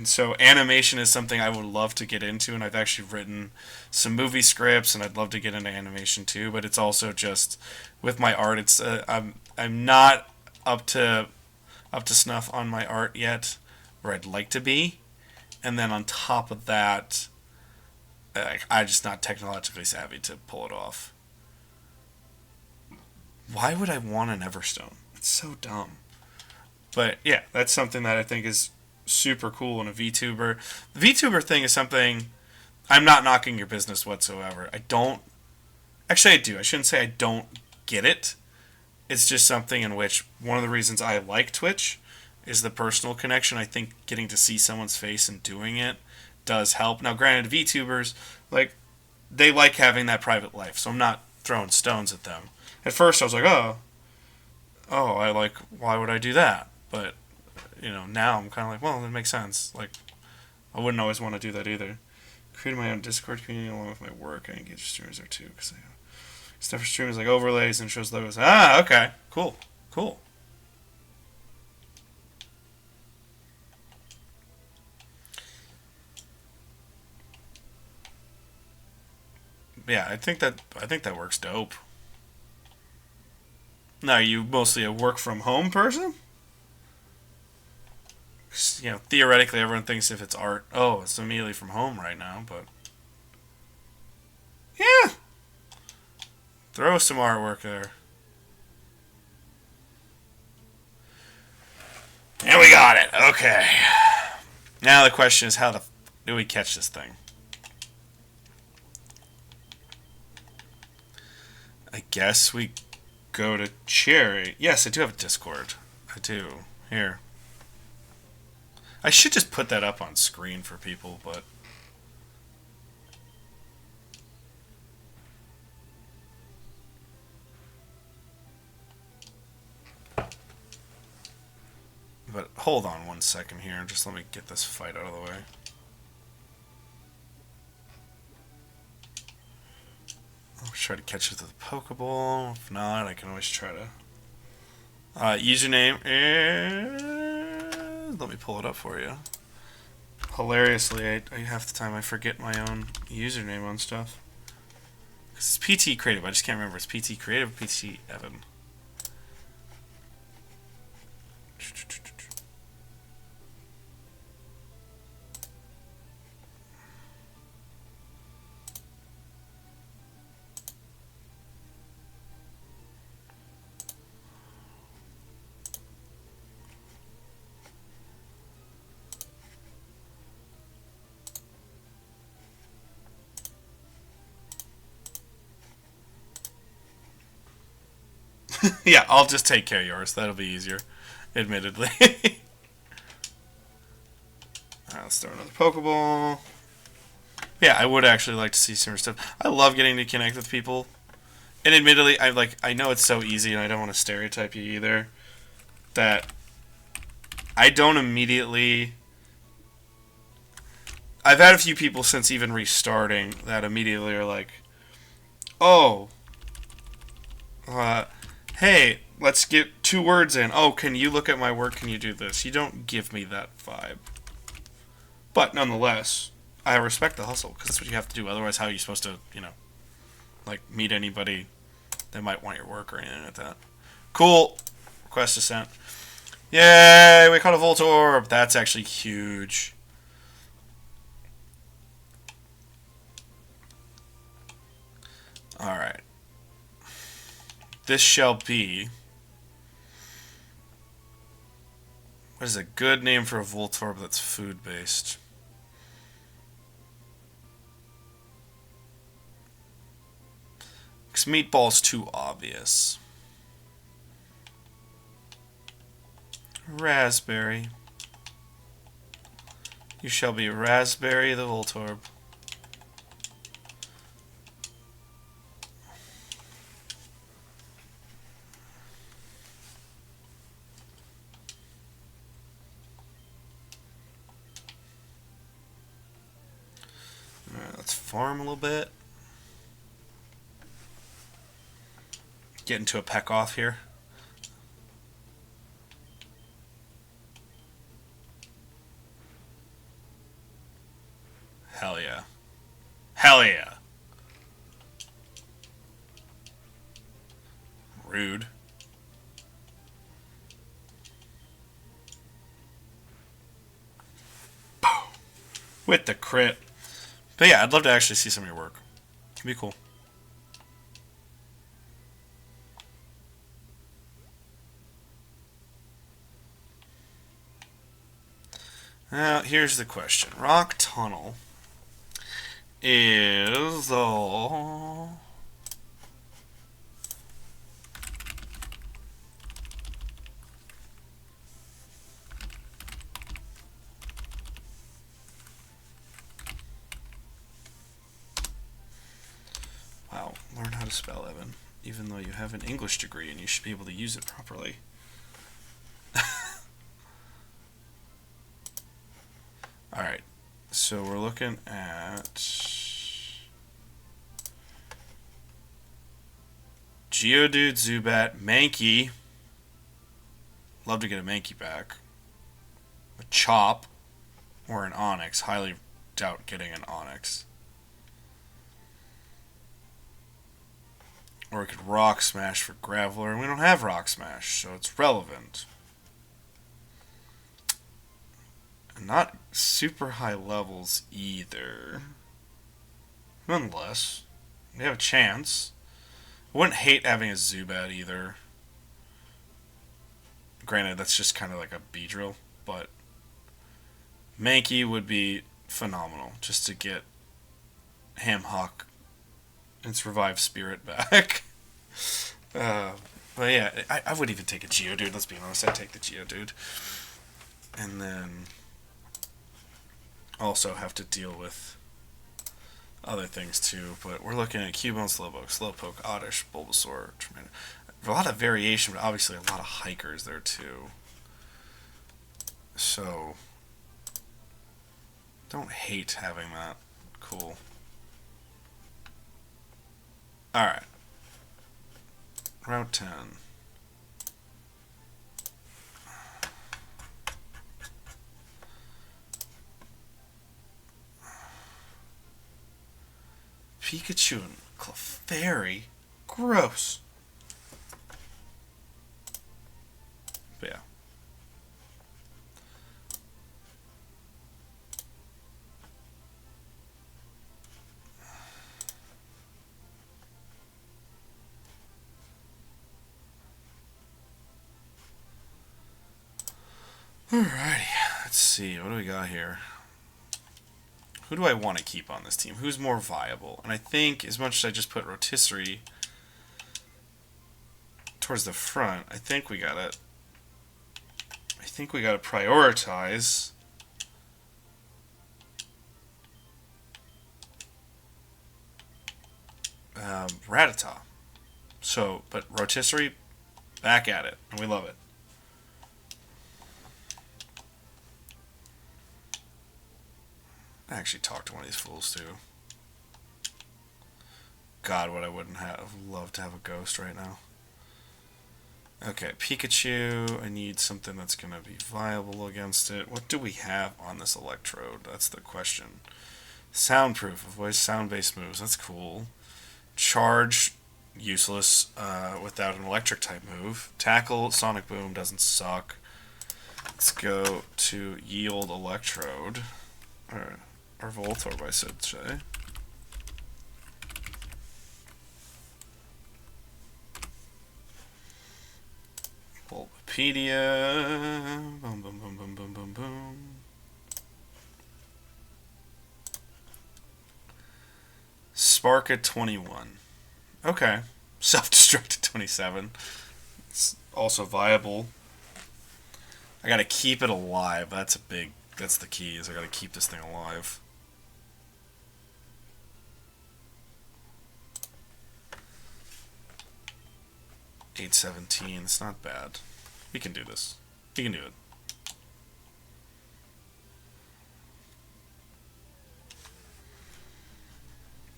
so animation is something I would love to get into, and I've actually written some movie scripts, and I'd love to get into animation too. But it's also just with my art, it's I'm not up to snuff on my art yet, where I'd like to be. And then on top of that, I'm just not technologically savvy to pull it off. Why would I want an Everstone? It's so dumb. But yeah, that's something that I think is super cool in a VTuber. The VTuber thing is something... I'm not knocking your business whatsoever. I don't... Actually, I do. I shouldn't say I don't get it. It's just something in which one of the reasons I like Twitch is the personal connection. I think getting to see someone's face and doing it does help. Now, granted, VTubers, they like having that private life, so I'm not throwing stones at them. At first, I was like, why would I do that? But, now I'm kind of like, well, that makes sense. I wouldn't always want to do that either. Created my own Discord community along with my work. I engage streamers there too, because I have stuff for streamers like overlays and shows logos. Ah, okay. Cool. Yeah, I think that works dope. Now, are you mostly a work from home person? Theoretically, everyone thinks if it's art, it's immediately from home right now, but yeah, throw some artwork there. And we got it. Okay. Now the question is, how the do we catch this thing? I guess we go to Cherry. Yes, I do have a Discord. I do. Here. I should just put that up on screen for people, but... But hold on one second here. Just let me get this fight out of the way. I'll try to catch it with a Pokeball. If not, I can always try to... username is... Let me pull it up for you. Hilariously, I half the time I forget my own username on stuff. Because it's PTE Creative. I just can't remember. It's PTE Creative or PTE Evan. Yeah, I'll just take care of yours. That'll be easier, admittedly. Alright, let's throw another Pokeball. Yeah, I would actually like to see some stuff. I love getting to connect with people. And admittedly, I know it's so easy, and I don't want to stereotype you either, that I don't immediately... I've had a few people since even restarting that immediately are like, oh, hey, let's get 2 words in. Oh, can you look at my work? Can you do this? You don't give me that vibe. But nonetheless, I respect the hustle, because that's what you have to do. Otherwise, how are you supposed to, like, meet anybody that might want your work or anything like that? Cool. Request is sent. Yay, we caught a Voltorb. That's actually huge. Alright. This shall be... What is a good name for a Voltorb that's food-based? Because meatball's too obvious. Raspberry. You shall be Raspberry the Voltorb. Alright, let's farm a little bit. Get into a peck off here. Hell yeah. Hell yeah. Rude. Boom. With the crit. But yeah, I'd love to actually see some of your work. It'd be cool. Now, here's the question. Rock Tunnel is the... Wow, learn how to spell, Evan. Even though you have an English degree and you should be able to use it properly. Alright, so we're looking at Geodude, Zubat, Mankey. Love to get a Mankey back. A Chop or an Onix. Highly doubt getting an Onix. Or we could Rock Smash for Graveler, and we don't have Rock Smash, so it's relevant. Not super high levels either. Nonetheless, we have a chance. I wouldn't hate having a Zubat either. Granted, that's just kind of like a Beedrill, but Mankey would be phenomenal just to get Hamhawk its revived spirit back. But yeah, I would even take a Geodude. Let's be honest, I'd take the Geodude. And then also have to deal with other things too. But we're looking at Cubone, Slowpoke, Oddish, Bulbasaur, Tremendous. A lot of variation, but obviously a lot of hikers there too. So, don't hate having that. Cool. Alright. Route 10. Pikachu and Clefairy? Gross. But yeah. Alrighty, let's see, what do we got here? Who do I want to keep on this team? Who's more viable? And I think, as much as I just put Rotisserie towards the front, I think we gotta prioritize Rattata. So, but Rotisserie, back at it, and we love it. I actually talked to one of these fools too. God, what I wouldn't have loved to have a ghost right now. Okay, Pikachu. I need something that's going to be viable against it. What do we have on this Electrode? That's the question. Soundproof. Avoid sound-based moves. That's cool. Charge. Useless without an electric type move. Tackle. Sonic Boom doesn't suck. Let's go to Yield Electrode. Alright. Or Voltorb, I should say. Bulbapedia. Boom, boom, boom, boom, boom, boom, boom. Spark at 21. Okay. Self-destruct at 27. It's also viable. I gotta keep it alive. That's the key, is I gotta keep this thing alive. $817. It's not bad. We can do this. We can do it.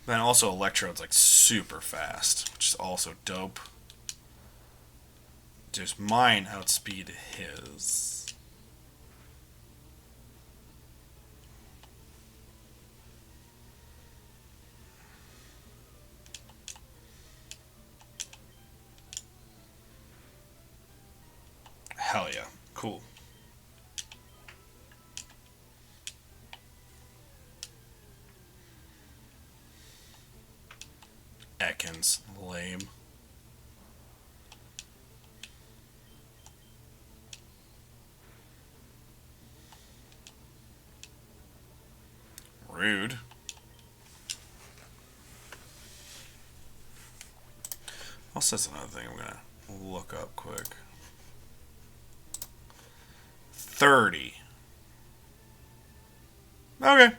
Then also Electrode's like super fast, which is also dope. Just mine outspeed his. Hell yeah. Cool. Ekans. Lame. Rude. Also, that's another thing I'm gonna look up quick. 30. Okay.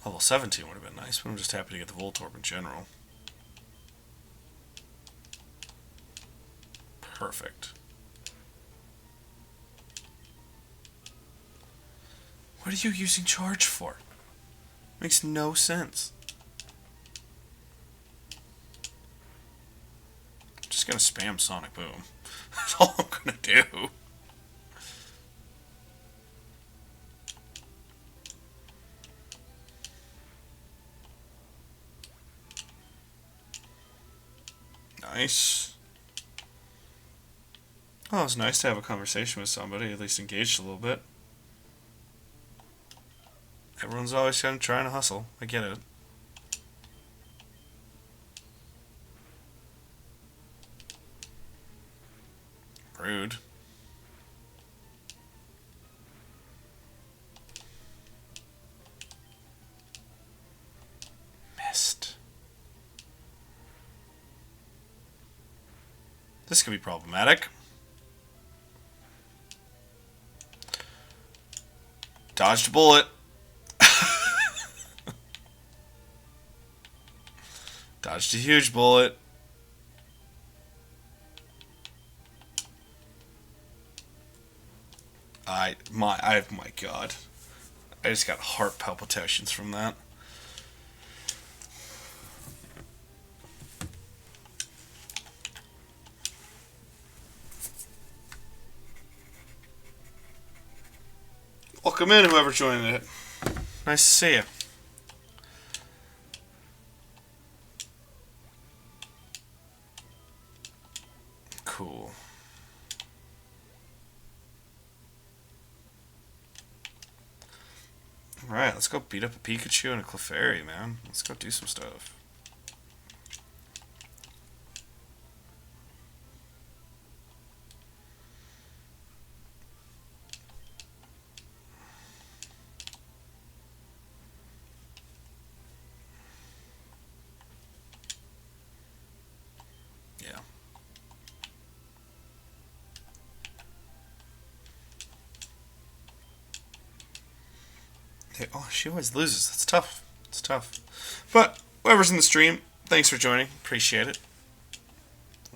Level 17 would have been nice, but I'm just happy to get the Voltorb in general. Perfect. What are you using charge for? Makes no sense. I'm just gonna spam Sonic Boom. That's all I'm gonna do. Nice. Oh, it's nice to have a conversation with somebody, at least engaged a little bit. Everyone's always kind of trying to hustle. I get it. Rude. Missed. This could be problematic. Dodged a bullet. Dodged a huge bullet. My God. I just got heart palpitations from that. Welcome in, whoever joined it. Nice to see you. Cool. Alright, let's go beat up a Pikachu and a Clefairy, man. Let's go do some stuff. Yeah. Hey, oh, she always loses. That's tough. It's tough. But, whoever's in the stream, thanks for joining. Appreciate it.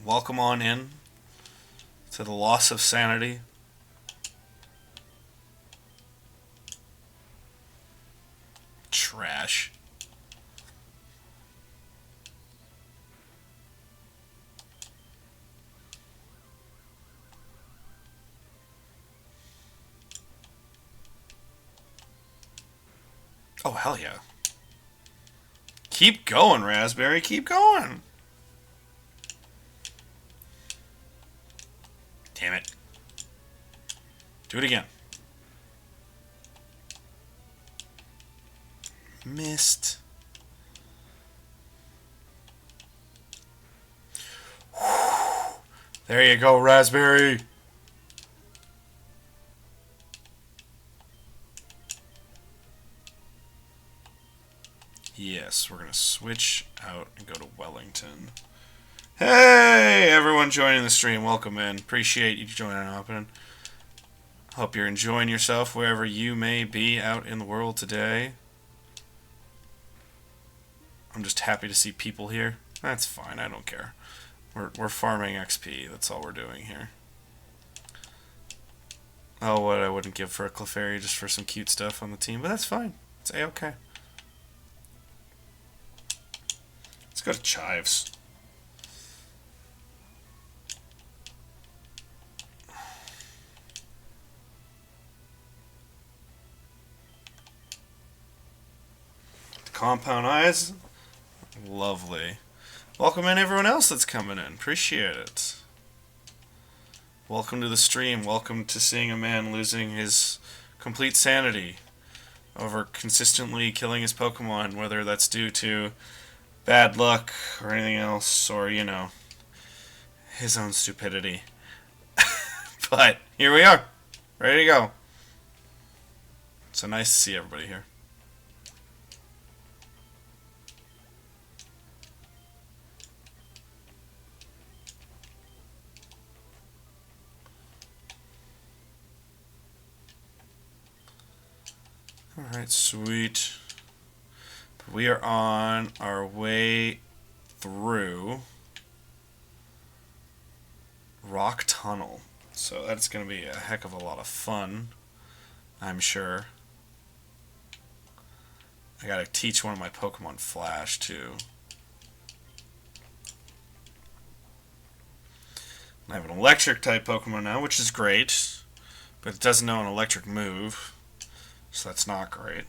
Welcome on in to the loss of sanity. Trash. Oh, hell yeah. Keep going, Raspberry. Keep going. Damn it. Do it again. Missed. There you go, Raspberry. Yes, we're going to switch out and go to Wellington. Hey, everyone joining the stream. Welcome in. Appreciate you joining up. And hope you're enjoying yourself wherever you may be out in the world today. I'm just happy to see people here. That's fine. I don't care. We're farming XP. That's all we're doing here. Oh, what I wouldn't give for a Clefairy just for some cute stuff on the team. But that's fine. It's A-okay. Let's go to Chives. Compound eyes. Lovely. Welcome in everyone else that's coming in. Appreciate it. Welcome to the stream. Welcome to seeing a man losing his complete sanity over consistently killing his Pokemon, whether that's due to bad luck or anything else, or, you know, his own stupidity. But here we are. Ready to go. So nice to see everybody here. Alright, sweet. We are on our way through Rock Tunnel. So that's going to be a heck of a lot of fun, I'm sure. I got to teach one of my Pokemon Flash, too. I have an electric type Pokemon now, which is great, but it doesn't know an electric move. So that's not great.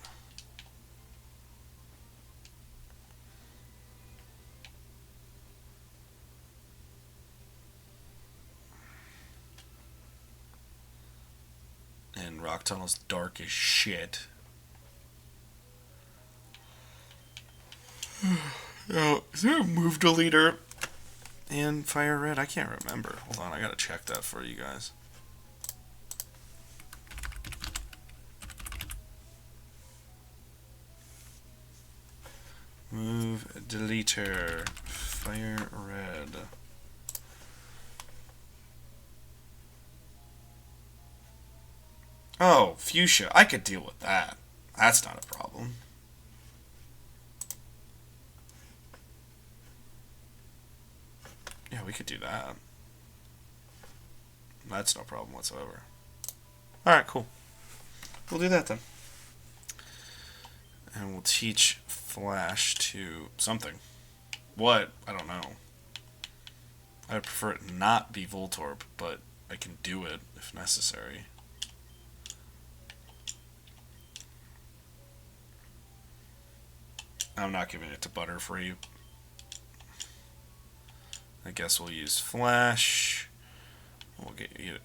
rock tunnel's dark as shit. Oh, is there a move deleter in Fire Red? I can't remember. Hold on, I gotta check that for you guys. Move deleter, Fire Red. Oh, fuchsia. I could deal with that. That's not a problem. Yeah, we could do that. That's no problem whatsoever. Alright, cool. We'll do that then. And we'll teach Flash to something. What? I don't know. I'd prefer it not be Voltorb, but I can do it if necessary. I'm not giving it to Butterfree. I guess we'll use Flash. We'll get you.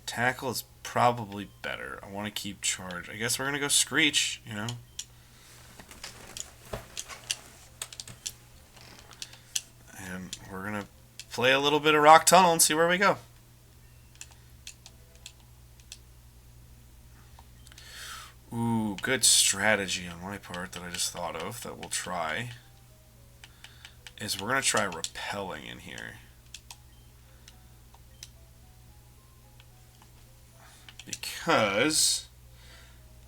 Tackle is probably better. I want to keep charge. I guess we're going to go Screech, you know. And we're going to play a little bit of Rock Tunnel and see where we go. Ooh, good strategy on my part that I just thought of that we'll try is we're going to try repelling in here. Because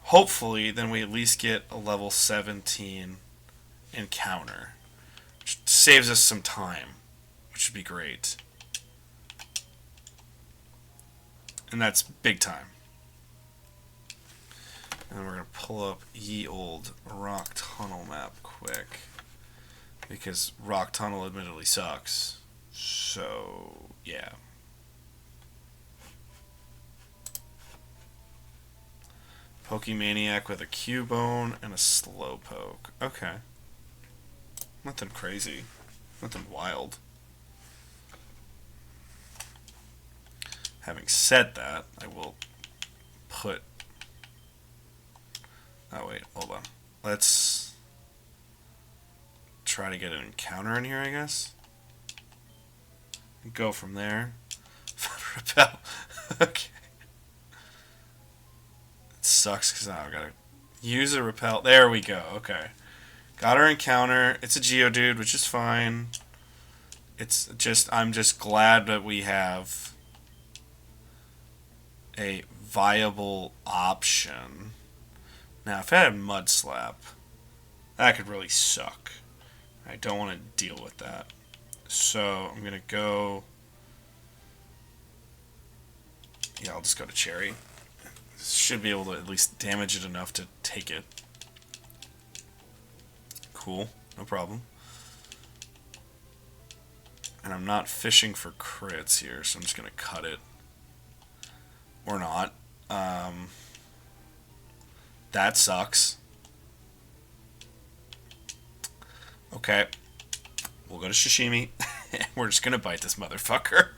hopefully then we at least get a level 17 encounter, which saves us some time, which would be great. And that's big time. And we're going to pull up ye old Rock Tunnel map quick, because Rock Tunnel admittedly sucks. So, yeah. Pokemaniac with a Cubone and a Slowpoke. Okay. Nothing crazy. Nothing wild. Having said that, I will put... Oh, wait. Hold on. Let's try to get an encounter in here, I guess. Go from there. Repel. Okay. Sucks because now I've got to use a repel. There we go. Okay. Got our encounter. It's a Geodude, which is fine. It's just, I'm just glad that we have a viable option. Now, if I had Mud Slap, that could really suck. I don't want to deal with that. So, I'm going to go... Yeah, I'll just go to Cherry. Should be able to at least damage it enough to take it. Cool, no problem. And I'm not fishing for crits here, so I'm just going to cut it. Or not. That sucks. Okay. We'll go to Sashimi. We're just going to bite this motherfucker.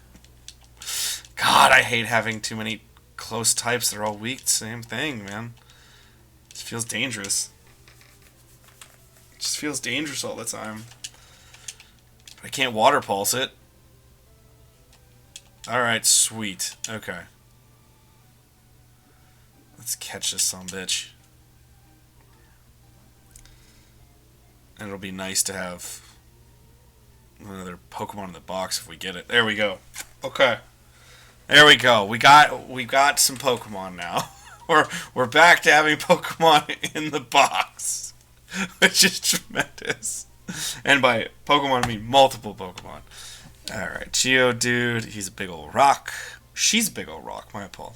God, I hate having too many close types. They're all weak. Same thing, man. It just feels dangerous. It just feels dangerous all the time. But I can't water pulse it. Alright, sweet. Okay. Let's catch this sumbitch. And it'll be nice to have another Pokemon in the box if we get it. There we go. Okay. There we go. We got some Pokemon now. We're back to having Pokemon in the box, which is tremendous. And by Pokemon I mean multiple Pokemon. All right, Geodude. He's a big old rock. She's a big old rock. My fault.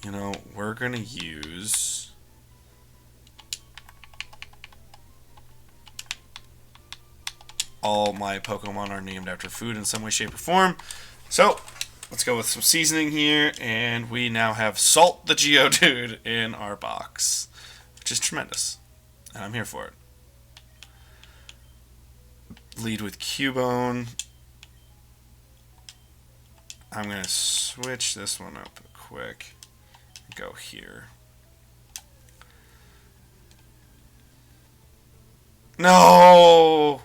You know, we're gonna use. All my Pokemon are named after food in some way, shape, or form. So, let's go with some seasoning here, and we now have Salt the Geodude in our box, which is tremendous, and I'm here for it. Lead with Cubone. I'm going to switch this one up quick. Go here. No!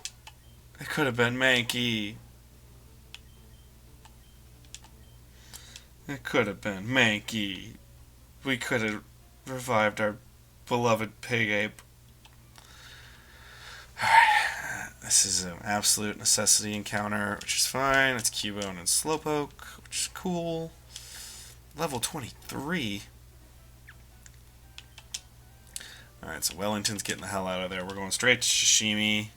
It could have been Mankey. It could have been Mankey. We could have revived our beloved pig ape. Alright. This is an absolute necessity encounter, which is fine. It's Cubone and Slowpoke, which is cool. Level 23. Alright, so Wellington's getting the hell out of there. We're going straight to Shishimi.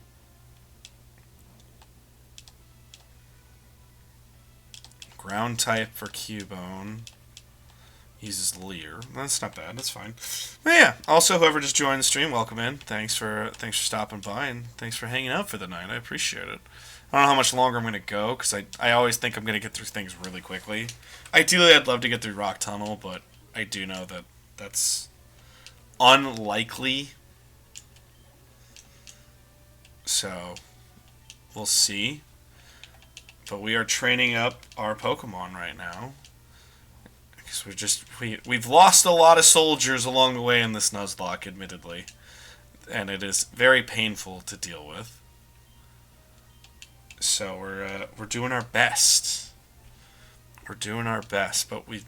Ground type for Cubone. Uses Leer. That's not bad. That's fine. But yeah. Also, whoever just joined the stream, welcome in. Thanks for stopping by and thanks for hanging out for the night. I appreciate it. I don't know how much longer I'm going to go because I always think I'm going to get through things really quickly. Ideally, I'd love to get through Rock Tunnel, but I do know that that's unlikely. So, we'll see. But we are training up our Pokemon right now. Because we've lost a lot of soldiers along the way in this Nuzlocke, admittedly. And it is very painful to deal with. So we're doing our best. We're doing our best, but we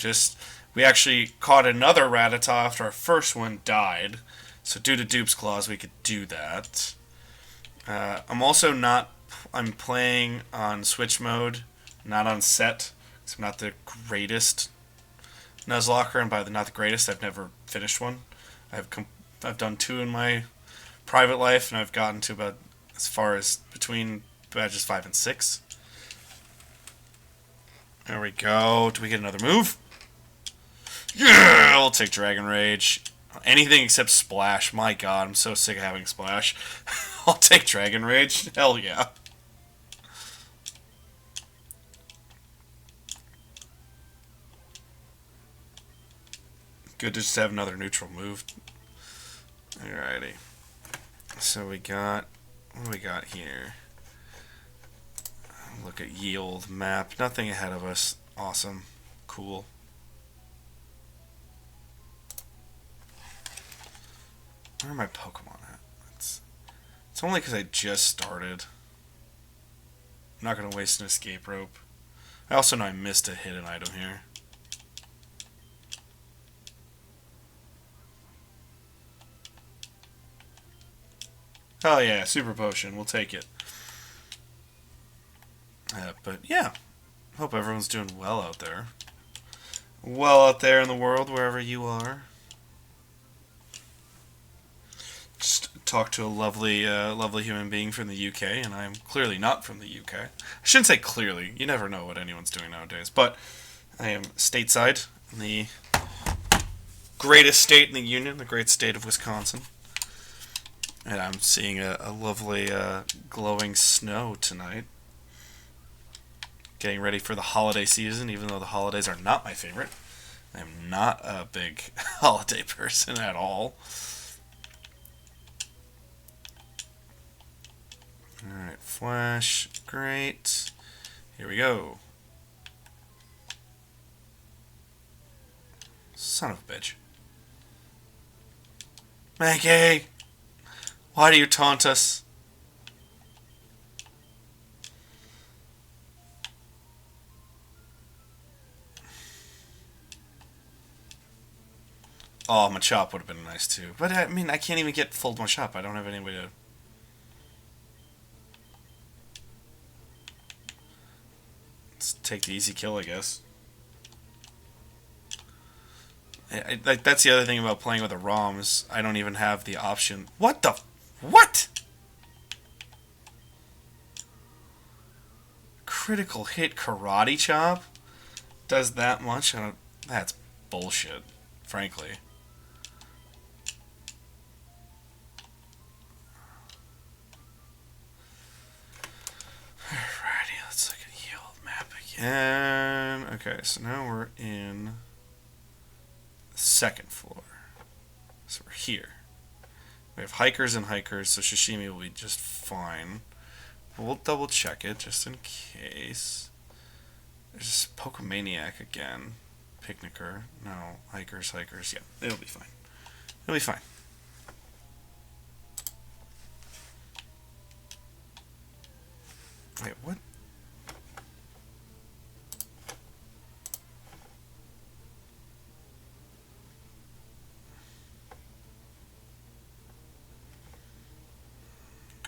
actually caught another Rattata after our first one died. So due to Dupe's Claws, we could do that. I'm playing on Switch mode, not on set. Because I'm not the greatest Nuzlocker, and by the not the greatest, I've never finished one. I've done 2 in my private life, and I've gotten to about as far as between badges 5 and 6. There we go. Do we get another move? Yeah! We'll take Dragon Rage. Anything except Splash. My god, I'm so sick of having Splash. I'll take Dragon Rage. Hell yeah. Good to just have another neutral move. Alrighty. So what do we got here? Look at yield map. Nothing ahead of us. Awesome. Cool. Where are my Pokemon at? It's only because I just started. I'm not going to waste an escape rope. I also know I missed a hidden item here. Oh yeah, Super Potion. We'll take it. But yeah, hope everyone's doing well out there. Well out there in the world, wherever you are. Just talked to a lovely human being from the UK, and I'm clearly not from the UK. I shouldn't say clearly. You never know what anyone's doing nowadays. But I am stateside in the greatest state in the Union, the great state of Wisconsin. And I'm seeing a lovely glowing snow tonight. Getting ready for the holiday season, even though the holidays are not my favorite. I am not a big holiday person at all. Alright, Flash. Great. Here we go. Son of a bitch. Maggie! Why do you taunt us? Oh, Machop would have been nice too. But I mean, I can't even get full Machop. I don't have any way to... Let's take the easy kill, I guess. That's the other thing about playing with a ROM is I don't even have the option. What the... What? Critical hit Karate Chop? Does that much? That's bullshit, frankly. Alrighty, let's look at yield map again. Okay, so now we're in the second floor. So we're here. We have hikers and hikers, so Shishimi will be just fine. But we'll double check it just in case. There's Pokemaniac again. Picnicker. No. Hikers. Yeah, it'll be fine. It'll be fine. Wait, what?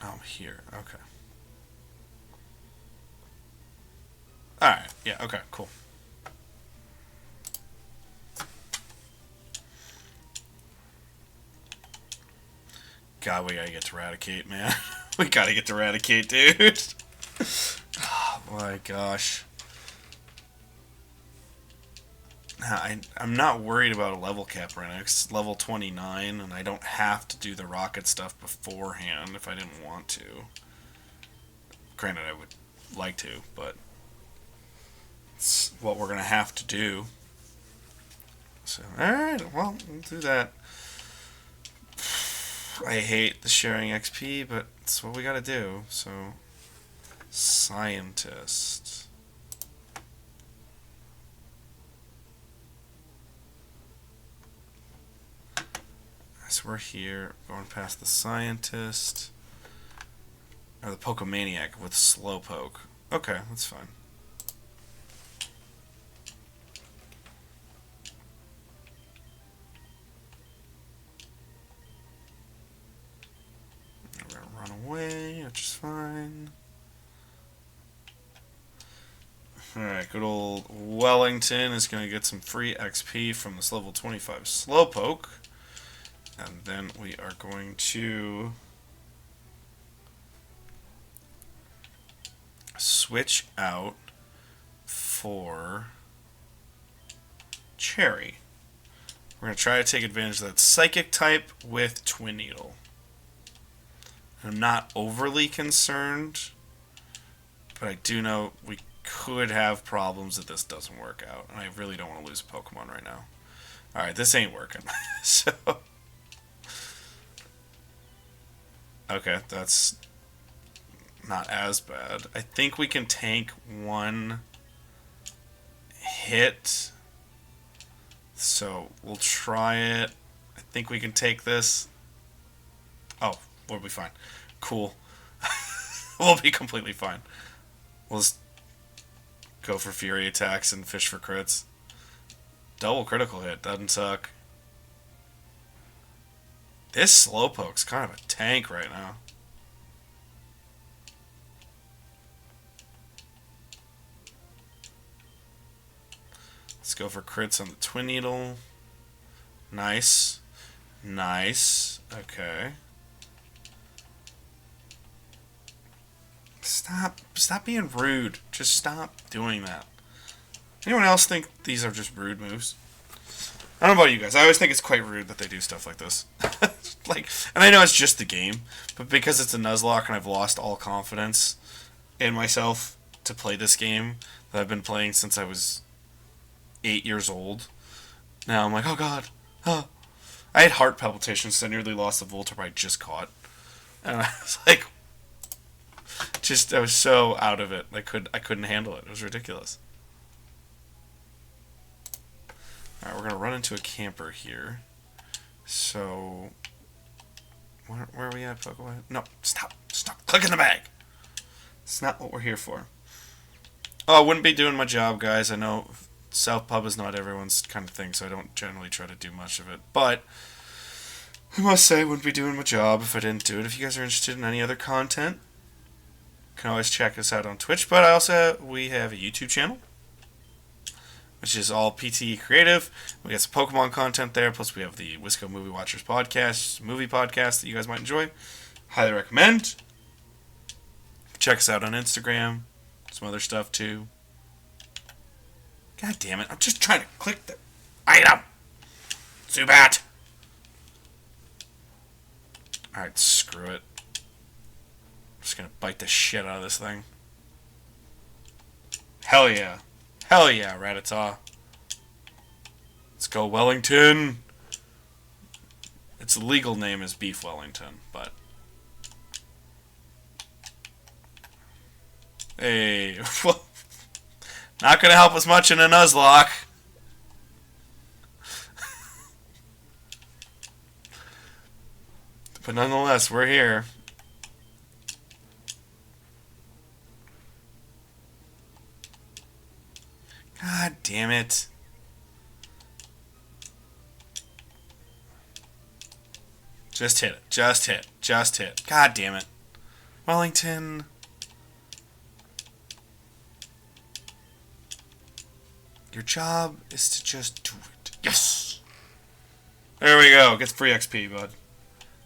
Oh, here. Okay. Alright. Yeah, okay, cool. God, we gotta get to Eradicate, man. We gotta get to Eradicate, dude. Oh my gosh. I'm not worried about a level cap right now. It's level 29, and I don't have to do the rocket stuff beforehand if I didn't want to. Granted, I would like to, but it's what we're going to have to do. So, alright, well, we'll do that. I hate the sharing XP, but it's what we gotta do. So, scientist. So we're here, going past the scientist. Or the Pokemaniac with Slowpoke. Okay, that's fine. We're gonna run away, which is fine. Alright, good old Wellington is going to get some free XP from this level 25 Slowpoke. And then we are going to switch out for Cherry. We're going to try to take advantage of that Psychic type with Twin Needle. I'm not overly concerned, but I do know we could have problems if this doesn't work out. And I really don't want to lose a Pokemon right now. Alright, this ain't working. So... Okay, that's not as bad. I think we can tank one hit. So we'll try it. I think we can take this. Oh, we'll be fine. Cool. We'll be completely fine. We'll just go for Fury attacks and fish for crits. Double critical hit. Doesn't suck. This Slowpoke's kind of a tank right now. Let's go for crits on the Twin Needle. Nice. Nice. Okay. Stop being rude. Just stop doing that. Anyone else think these are just rude moves? I don't know about you guys. I always think it's quite rude that they do stuff like this. And I know it's just the game, but because it's a Nuzlocke and I've lost all confidence in myself to play this game that I've been playing since I was 8 years old, now I'm like, oh god, oh. I had heart palpitations, so I nearly lost the Voltorb I just caught. And I was like, I was so out of it. I couldn't handle it. It was ridiculous. Alright, we're going to run into a camper here. So, where are we at, Pokemon? No, stop clicking the bag. It's not what we're here for. Oh, I wouldn't be doing my job, guys. I know South Pub is not everyone's kind of thing, so I don't generally try to do much of it. But, I must say, I wouldn't be doing my job if I didn't do it. If you guys are interested in any other content, you can always check us out on Twitch. But we have a YouTube channel, which is all PTE Creative. We got some Pokemon content there, plus we have the Wisco Movie Watchers podcast, movie podcast that you guys might enjoy. Highly recommend. Check us out on Instagram, some other stuff too. God damn it, I'm just trying to click the item. Zubat! Alright, screw it. I'm just gonna bite the shit out of this thing. Hell yeah. Hell yeah, Rattata. Let's go, Wellington. Its legal name is Beef Wellington, but... Hey, Not gonna help us much in a Nuzlocke. But nonetheless, we're here. God damn it. Just hit it. Just hit. Just hit. God damn it. Wellington. Your job is to just do it. Yes! There we go. Get free XP, bud.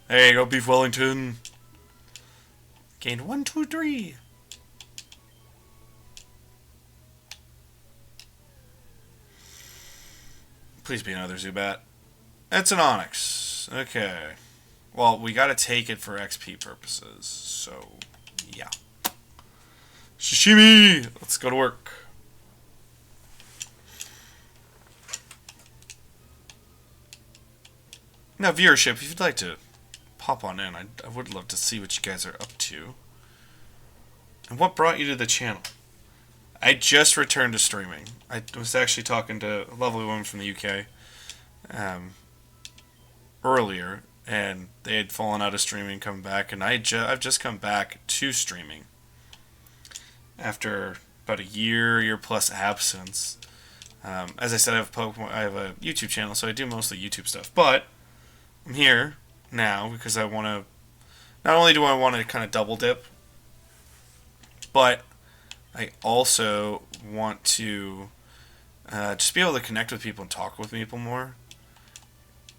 There you go, Beef Wellington. Gained 1, 2, 3. Please be another Zubat. It's an Onyx. Okay. Well, we gotta take it for XP purposes, so yeah. Sashimi! Let's go to work. Now, viewership, if you'd like to pop on in, I would love to see what you guys are up to. And what brought you to the channel? I just returned to streaming. I was actually talking to a lovely woman from the UK earlier, and they had fallen out of streaming, come back, and I've just come back to streaming after about a year plus absence. As I said, I have a YouTube channel, so I do mostly YouTube stuff, but I'm here now because I want to. Not only do I want to kind of double dip, but I also want to just be able to connect with people and talk with people more.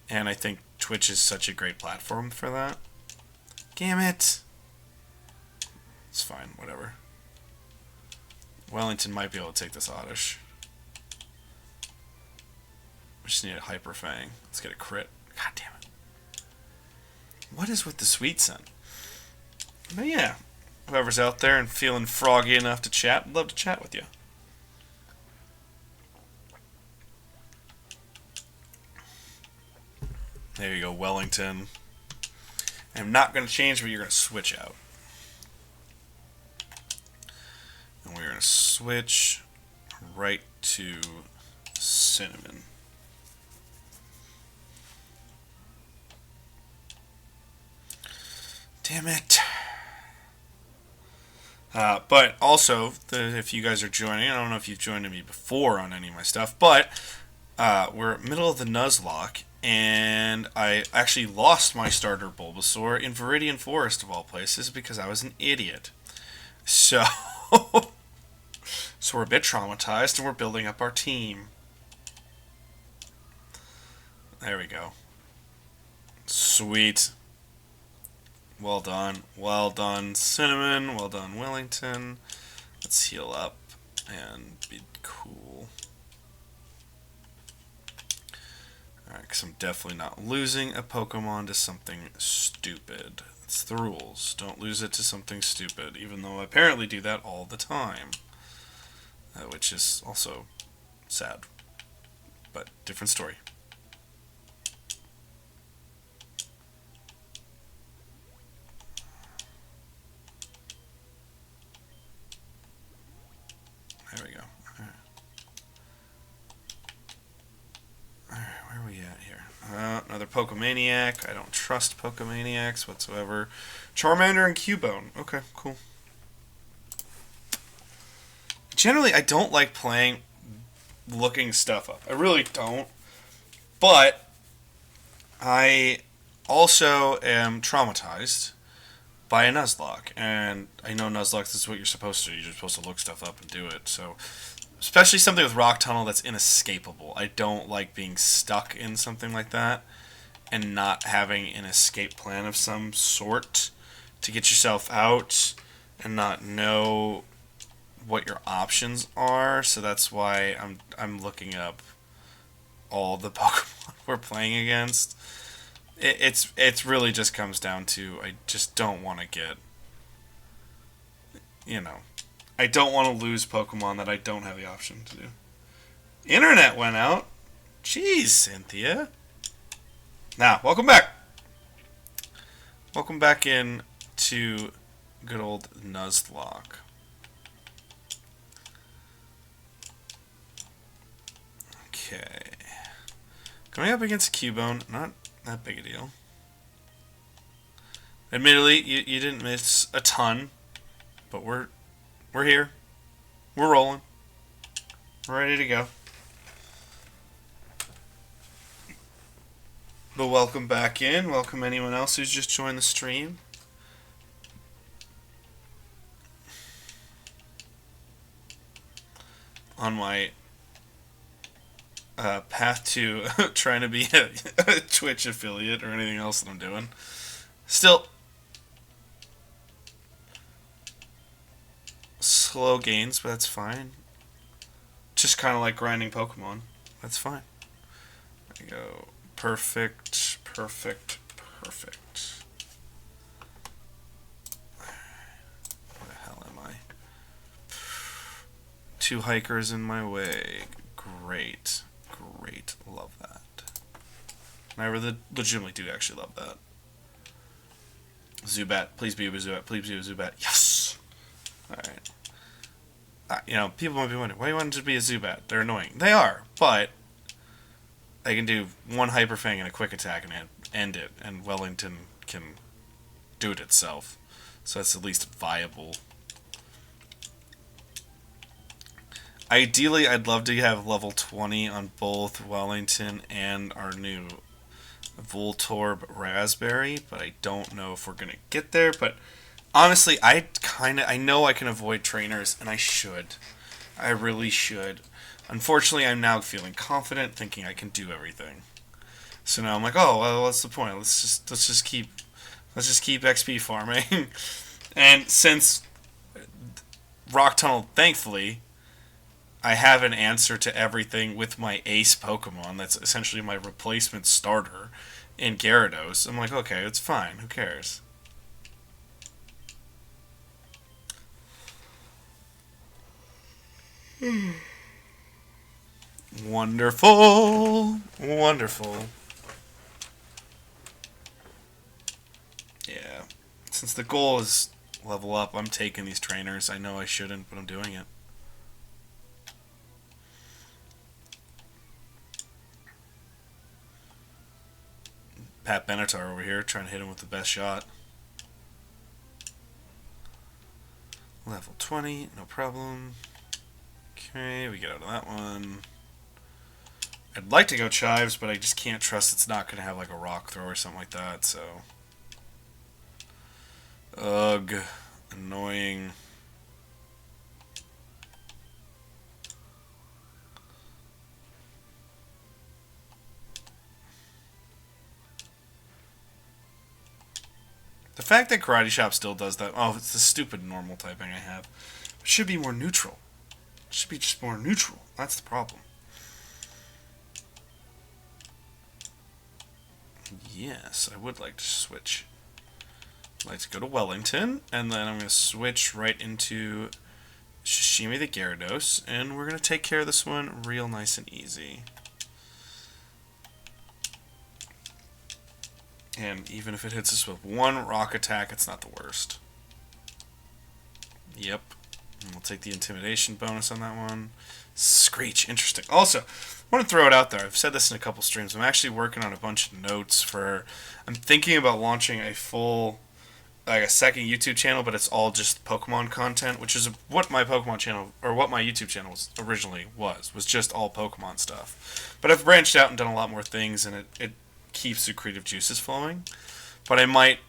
And I think Twitch is such a great platform for that. Damn it. It's fine, whatever. Wellington might be able to take this Oddish. We just need a Hyper Fang. Let's get a crit. God damn it. What is with the sweet scent? But yeah, whoever's out there and feeling froggy enough to chat, I'd love to chat with you. There you go, Wellington. I'm not going to change, but you're going to switch out. And we're going to switch right to Cinnamon. Damn it. But also, if you guys are joining, I don't know if you've joined me before on any of my stuff, but we're middle of the Nuzlocke, and I actually lost my starter Bulbasaur in Viridian Forest, of all places, because I was an idiot. So, so we're a bit traumatized, and we're building up our team. There we go. Sweet. Well done. Well done, Cinnamon. Well done, Wellington. Let's heal up and be cool. Alright, because I'm definitely not losing a Pokemon to something stupid. It's the rules. Don't lose it to something stupid, even though I apparently do that all the time. Which is also sad. But different story. There we go. Alright, where are we at here? Another Pokemaniac. I don't trust Pokemaniacs whatsoever. Charmander and Cubone. Okay, cool. Generally, I don't like playing looking stuff up. I really don't. But I also am traumatized by a Nuzlocke. And I know Nuzlocke is what you're supposed to do. You're supposed to look stuff up and do it. So, especially something with Rock Tunnel that's inescapable. I don't like being stuck in something like that and not having an escape plan of some sort to get yourself out and not know what your options are. So that's why I'm looking up all the Pokemon we're playing against. It's really just comes down to I just don't want to get, I don't want to lose Pokemon that I don't have the option to do. Internet went out. Jeez, Cynthia. Now, welcome back. Welcome back in to good old Nuzlocke. Okay. Going up against Cubone, not that big a deal. Admittedly, you didn't miss a ton, but we're here. We're rolling. We're ready to go. But welcome back in. Welcome anyone else who's just joined the stream. On my path to trying to be a Twitch affiliate or anything else that I'm doing. Still, slow gains, but that's fine. Just kind of like grinding Pokemon. That's fine. There you go. Perfect, perfect, perfect. Where the hell am I? 2 hikers in my way. Great. Great. Love that. And I really legitimately do actually love that. Zubat. Please be a Zubat. Please be a Zubat. Yes! Alright. You know, people might be wondering, why do you want it to be a Zubat? They're annoying. They are, but they can do 1 Hyper Fang and a Quick Attack and end it, and Wellington can do it itself. So that's at least viable. Ideally, I'd love to have level 20 on both Wellington and our new Voltorb Raspberry, but I don't know if we're going to get there. But honestly, I know I can avoid trainers, and I should. I really should. Unfortunately, I'm now feeling confident, thinking I can do everything. So now I'm like, oh, well, what's the point? Let's just keep XP farming. And since Rock Tunnel, thankfully, I have an answer to everything with my ace Pokemon. That's essentially my replacement starter in Gyarados. I'm like, okay, it's fine. Who cares? Wonderful. Wonderful. Yeah. Since the goal is level up, I'm taking these trainers. I know I shouldn't, but I'm doing it. Pat Benatar over here trying to hit him with the best shot. Level 20, no problem. Okay, we get out of that one. I'd like to go Chives, but I just can't trust it's not going to have like a rock throw or something like that, so. Ugh. Annoying. The fact that Karate Chop still does that, oh, it's the stupid normal typing I have. It should be more neutral. It should be just more neutral. That's the problem. Yes, I would like to switch. I'd like to go to Wellington, and then I'm going to switch right into Shishimi the Gyarados, and we're going to take care of this one real nice and easy. And even if it hits us with 1 rock attack, it's not the worst. Yep. And we'll take the intimidation bonus on that one. Screech, interesting. Also, I want to throw it out there. I've said this in a couple streams. I'm actually working on a bunch of notes for... I'm thinking about launching a full... like a second YouTube channel, but it's all just Pokemon content, which is what my Pokemon channel, or what my YouTube channel originally was just all Pokemon stuff. But I've branched out and done a lot more things, and it keeps the creative juices flowing. But I might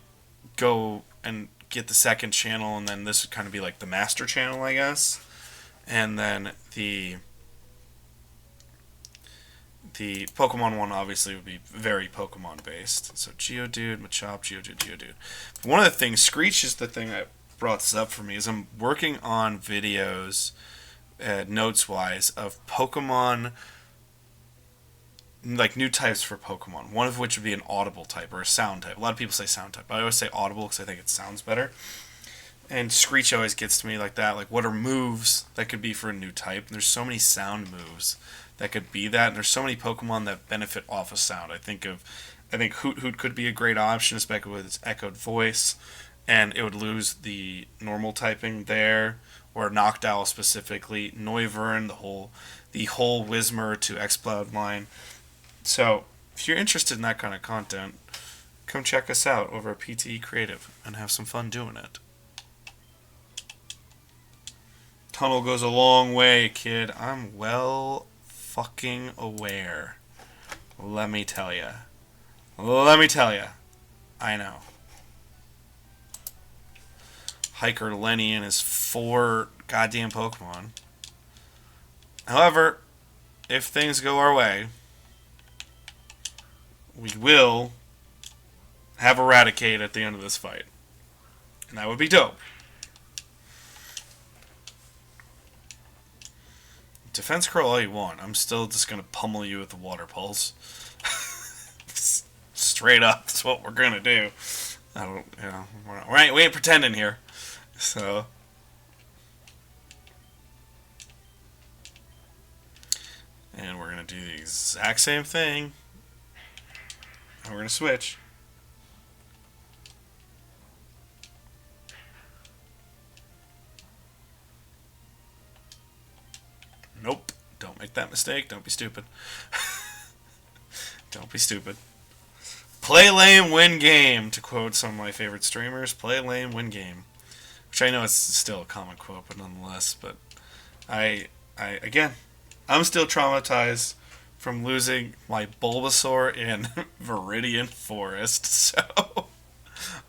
go and get the second channel, and then this would kind of be like the master channel, I guess. And then the Pokemon one obviously would be very Pokemon based. So Geodude, Machop, Geodude, Geodude. But one of the things, Screech is the thing that brought this up for me, is I'm working on videos, notes wise, of Pokemon, like new types for Pokemon. One of which would be an audible type or a sound type. A lot of people say sound type, but I always say audible because I think it sounds better. And Screech always gets to me like that. Like, what are moves that could be for a new type? And there's so many sound moves that could be that. And there's so many Pokemon that benefit off of sound. I think Hoot Hoot could be a great option, especially with its echoed voice. And it would lose the normal typing there. Or Noctowl specifically. Noivern, the whole the whole Whismur to Exploud line. So, if you're interested in that kind of content, come check us out over at PTE Creative and have some fun doing it. Tunnel goes a long way, kid. I'm well fucking aware. Let me tell ya. Let me tell ya. I know. Hiker Lenny and his 4 goddamn Pokemon. However, if things go our way, we will have Eradicate at the end of this fight. And that would be dope. Defense curl all you want. I'm still just going to pummel you with the Water Pulse. Straight up, that's what we're going to do. I don't, you know, we ain't pretending here. So. And we're going to do the exact same thing. And we're going to switch. Nope. Don't make that mistake. Don't be stupid. Don't be stupid. Play lame, win game, to quote some of my favorite streamers. Play lame, win game. Which I know it's still a common quote, but nonetheless. But again, I'm still traumatized from losing my Bulbasaur in Viridian Forest. So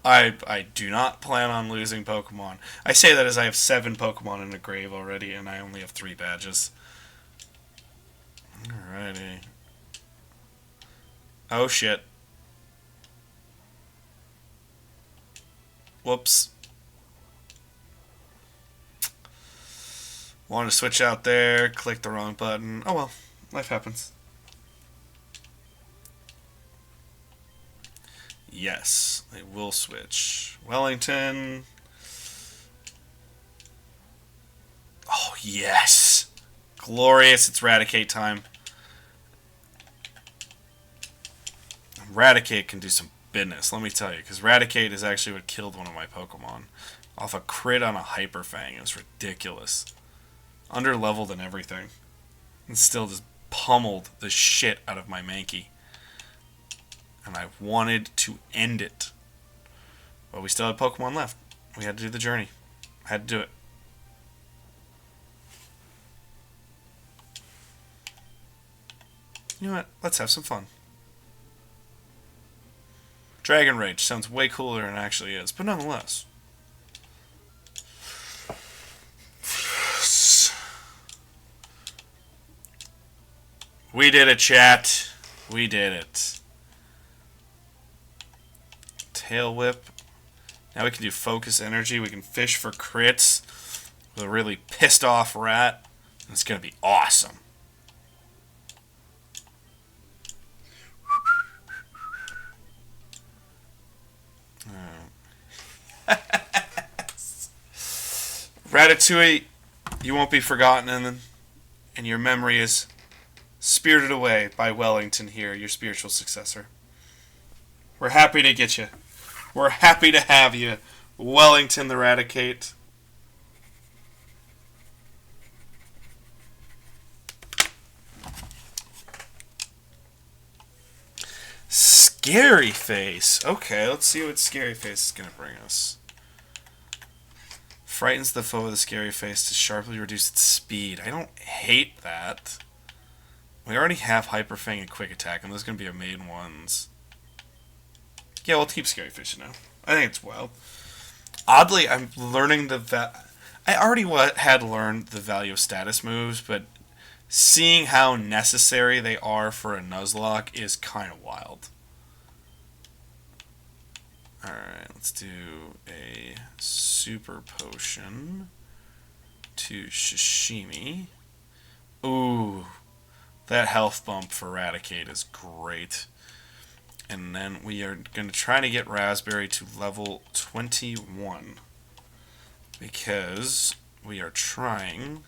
I do not plan on losing Pokemon. I say that as I have 7 Pokemon in the grave already, and I only have 3 badges. Alrighty. Oh shit. Whoops. Wanted to switch out there, clicked the wrong button. Oh well, life happens. Yes, they will switch. Wellington. Oh, yes. Glorious, it's Eradicate time. Eradicate can do some business, let me tell you, because Eradicate is actually what killed one of my Pokemon. Off a crit on a Hyper Fang. It was ridiculous. Under-leveled and everything. And still just pummeled the shit out of my Mankey. And I wanted to end it. But we still had Pokemon left. We had to do the journey. I had to do it. You know what? Let's have some fun. Dragon Rage sounds way cooler than it actually is, but nonetheless. We did it, chat. We did it. Tail Whip. Now we can do Focus Energy. We can fish for crits with a really pissed off rat. It's going to be awesome. Ratatouille, you won't be forgotten, and your memory is spirited away by Wellington here, your spiritual successor. We're happy to get you. We're happy to have you, Wellington the Eradicate. Scary Face. Okay, let's see what Scary Face is going to bring us. Frightens the foe with a Scary Face to sharply reduce its speed. I don't hate that. We already have Hyper Fang and Quick Attack, and those are going to be our main ones. Yeah, we'll keep Scary Face, you know. I think it's wild. Oddly, I'm learning I already had learned the value of status moves, but seeing how necessary they are for a Nuzlocke is kind of wild. Alright, let's do a Super Potion to Sashimi. Ooh, that health bump for Eradicate is great. And then we are going to try to get Raspberry to level 21. Because we are trying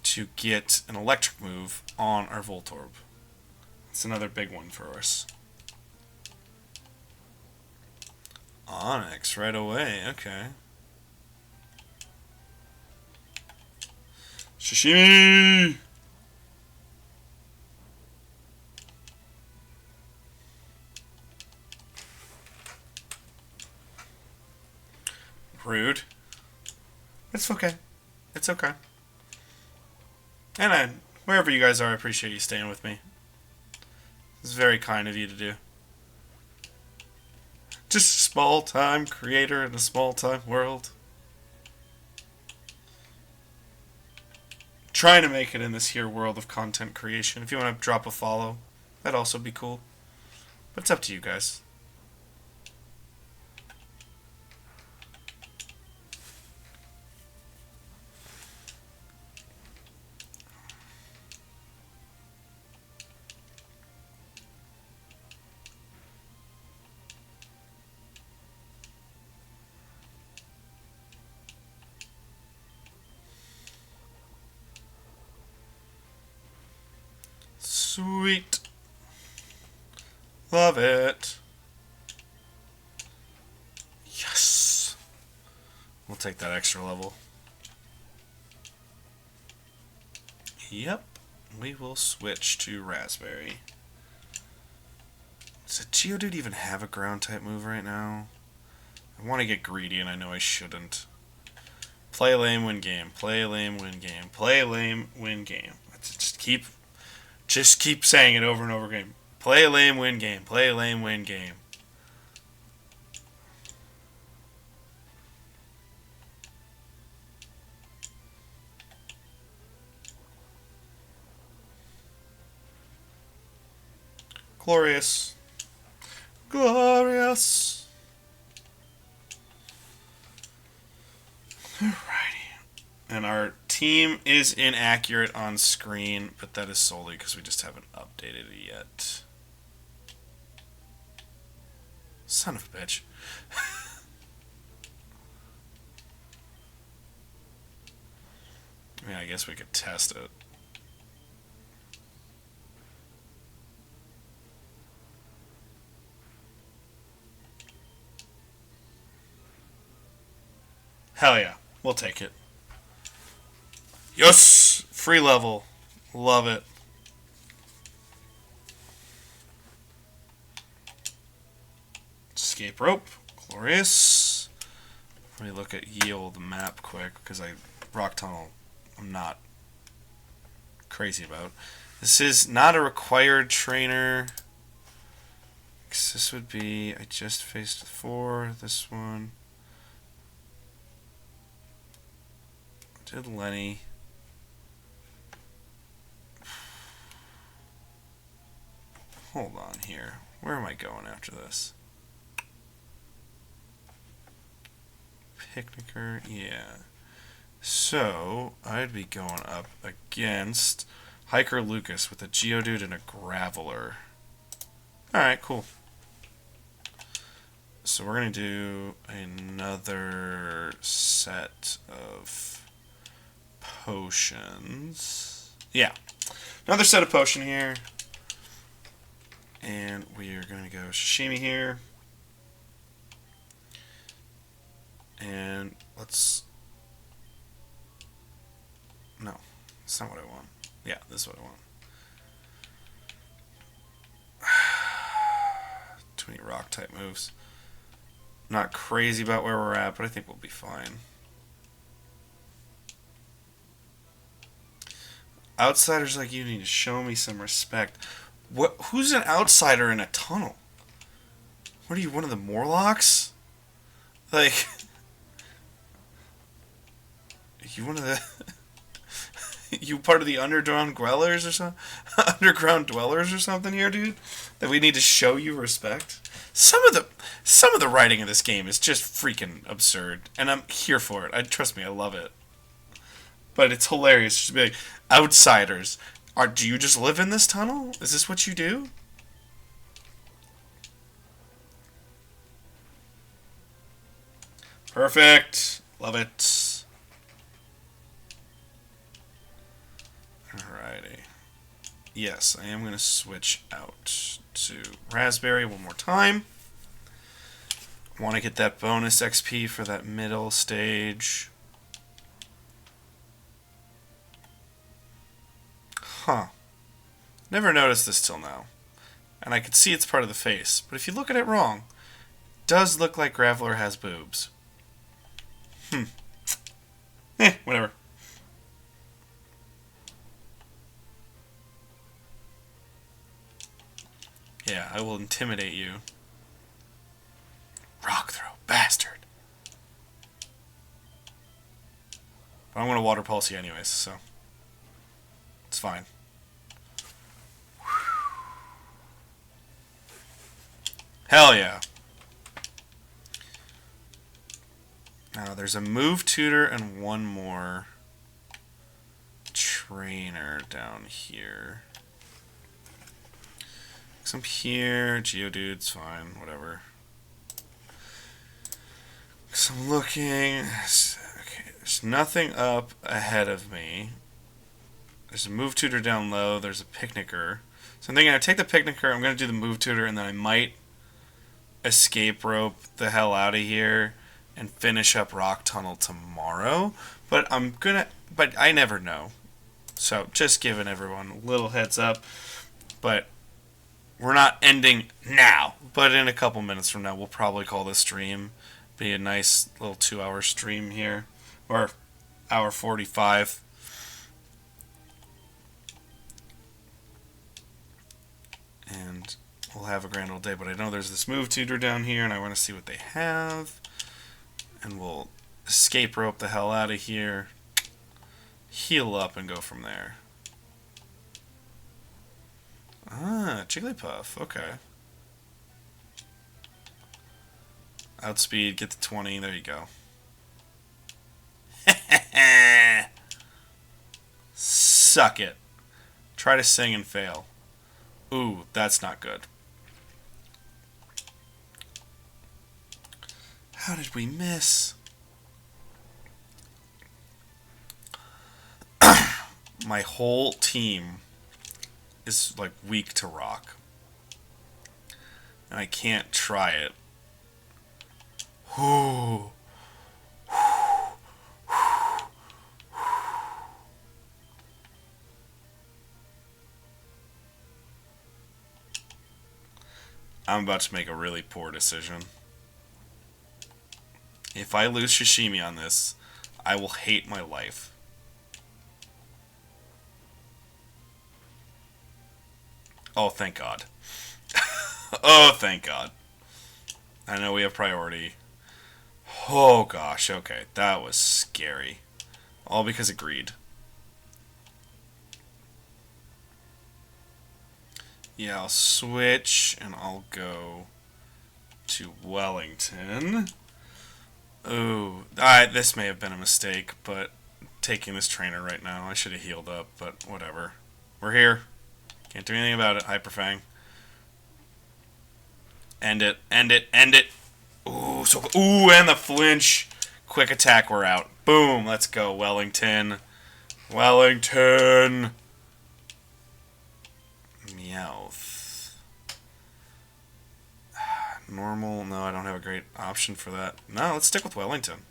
to get an electric move on our Voltorb. It's another big one for us. Onyx right away, okay. Sashimi! Rude. It's okay. It's okay. And wherever you guys are, I appreciate you staying with me. It's very kind of you to do. Just a small-time creator in a small-time world. Trying to make it in this here world of content creation. If you want to drop a follow, that'd also be cool. But it's up to you guys. Sweet. Love it. Yes. We'll take that extra level. Yep. We will switch to Raspberry. Does a Geodude even have a ground type move right now? I want to get greedy and I know I shouldn't. Play lame, win game. Play lame, win game. Play lame, win game. Just keep saying it over and over again. Play lame, win game. Play lame, win game. Glorious. Glorious. Alrighty. And our team is inaccurate on screen, but that is solely because we just haven't updated it yet. Son of a bitch. I mean, I guess we could test it. Hell yeah. We'll take it. Yes! Free level. Love it. Escape rope. Glorious. Let me look at Yield the map quick, because Rock Tunnel I'm not crazy about. This is not a required trainer. This would be, I just faced 4, this one. Did Lenny. Hold on here. Where am I going after this? Picnicker, yeah. So, I'd be going up against Hiker Lucas with a Geodude and a Graveler. Alright, cool. So we're going to do another set of potions. Yeah. Another set of potion here. And we are going to go Sashimi here. And let's... No, that's not what I want. Yeah, this is what I want. Too many rock type moves. Not crazy about where we're at, but I think we'll be fine. Outsiders like you need to show me some respect. What? Who's an outsider in a tunnel? What are you, one of the Morlocks? Like, you one of the... You part of the underground dwellers or something? Underground dwellers or something here, dude? That we need to show you respect? Some of the writing in this game is just freaking absurd, and I'm here for it. Trust me, I love it. But it's hilarious just to be like, outsiders. Do you just live in this tunnel? Is this what you do? Perfect. Love it. Alrighty. Yes, I am going to switch out to Raspberry one more time. I want to get that bonus XP for that middle stage. Huh. Never noticed this till now. And I could see it's part of the face. But if you look at it wrong, it does look like Graveler has boobs. Whatever. Yeah, I will intimidate you. Rock throw, bastard. But I'm going to water pulse you anyways, so it's fine. Hell yeah. Now there's a move tutor and one more trainer down here. Some here, Geodude's fine, whatever. So I'm looking. Okay, there's nothing up ahead of me. There's a move tutor down low. There's a picnicker. So I'm thinking I take the picnicker. I'm gonna do the move tutor, and then I might escape rope the hell out of here and finish up Rock Tunnel tomorrow. But But I never know. So just giving everyone a little heads up. But we're not ending now. But in a couple minutes from now, we'll probably call this stream. Be a nice little 2-hour stream here, or hour 45. And we'll have a grand old day. But I know there's this move tutor down here, and I want to see what they have. And we'll escape rope the hell out of here, heal up, and go from there. Ah, Jigglypuff. Okay. Outspeed, get to 20. There you go. Suck it. Try to sing and fail. Ooh, that's not good. How did we miss? My whole team is like weak to rock. And I can't try it. Whew. I'm about to make a really poor decision. If I lose Shishimi on this, I will hate my life. Oh, thank God. Oh, thank God. I know we have priority. Oh, gosh. Okay, that was scary. All because of greed. Yeah, I'll switch, and I'll go to Wellington. Ooh, this may have been a mistake, but taking this trainer right now, I should have healed up, but whatever. We're here. Can't do anything about it, Hyperfang. End it, end it, end it. Ooh, and the flinch. Quick attack, we're out. Boom, let's go, Wellington. Wellington. Meowth. Normal, no, I don't have a great option for that. No, let's stick with Wellington.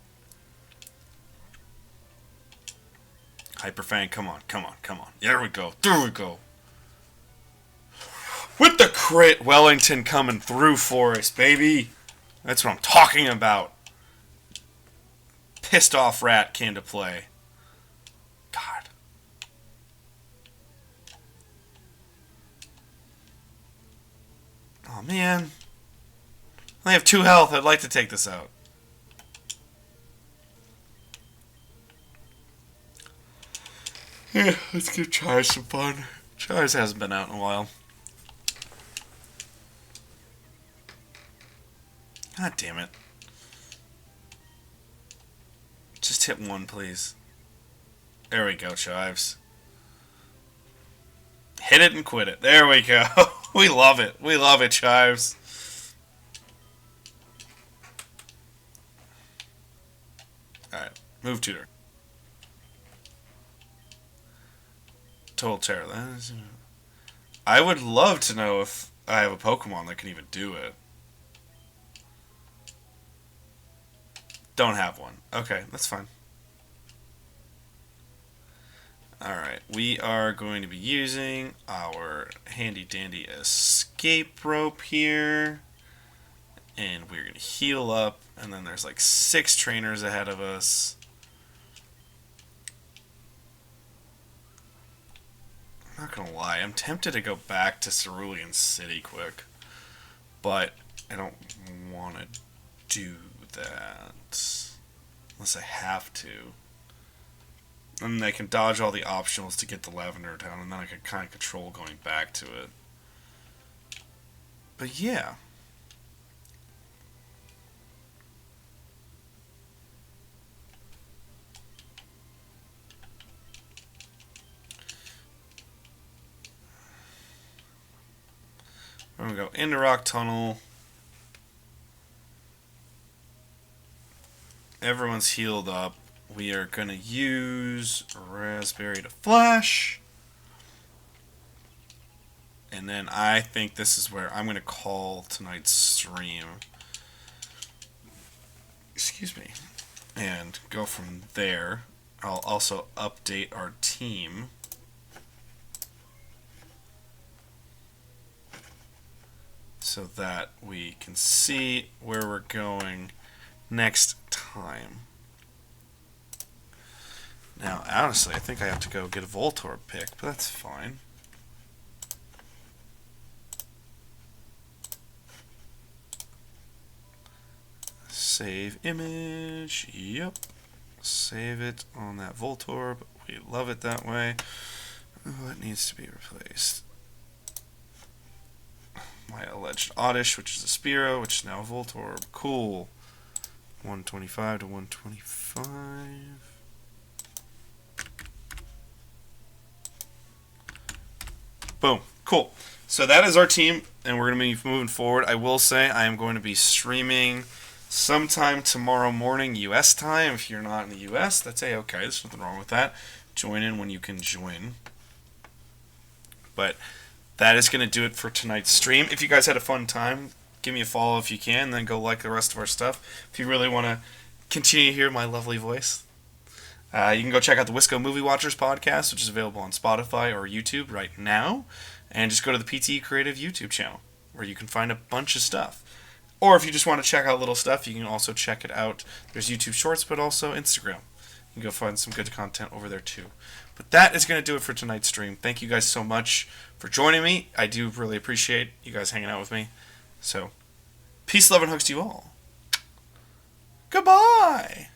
Hyperfang, come on, come on, come on. There we go, there we go. With the crit, Wellington coming through for us, baby. That's what I'm talking about. Pissed off rat came to play. God. Oh, man. I only have 2 health. I'd like to take this out. Yeah, let's give Chars some fun. Chars hasn't been out in a while. God damn it. Just hit 1, please. There we go, Chives. Hit it and quit it. There we go. We love it. We love it, Chives. Alright, move tutor. Total terror. I would love to know if I have a Pokemon that can even do it. Don't have one. Okay, that's fine. Alright, we are going to be using our handy dandy escape rope here. And we're going to heal up. And then there's like 6 trainers ahead of us. I'm not going to lie, I'm tempted to go back to Cerulean City quick. But I don't want to do that. Unless I have to. And I can dodge all the optionals to get the Lavender down, and then I can kind of control going back to it. But yeah. I'm going to go into Rock Tunnel. Everyone's healed up. We are going to use Raspberry to flash. And then I think this is where I'm going to call tonight's stream. Excuse me. And go from there. I'll also update our team. So that we can see where we're going next time. Now, honestly, I think I have to go get a Voltorb pick, but that's fine. Save image. Yep. Save it on that Voltorb. We love it that way. What needs to be replaced? My alleged Oddish, which is a Spearow, which is now a Voltorb. Cool. 125 to 125. Boom. Cool. So that is our team, and we're going to be moving forward. I will say I am going to be streaming sometime tomorrow morning U.S. time. If you're not in the U.S., that's A-okay. There's nothing wrong with that. Join in when you can join. But that is going to do it for tonight's stream. If you guys had a fun time, give me a follow if you can, then go like the rest of our stuff. If you really want to continue to hear my lovely voice. You can go check out the Wisco Movie Watchers podcast, which is available on Spotify or YouTube right now. And just go to the PTE Creative YouTube channel, where you can find a bunch of stuff. Or if you just want to check out little stuff, you can also check it out. There's YouTube Shorts, but also Instagram. You can go find some good content over there too. But that is going to do it for tonight's stream. Thank you guys so much for joining me. I do really appreciate you guys hanging out with me. So, peace, love, and hugs to you all. Goodbye!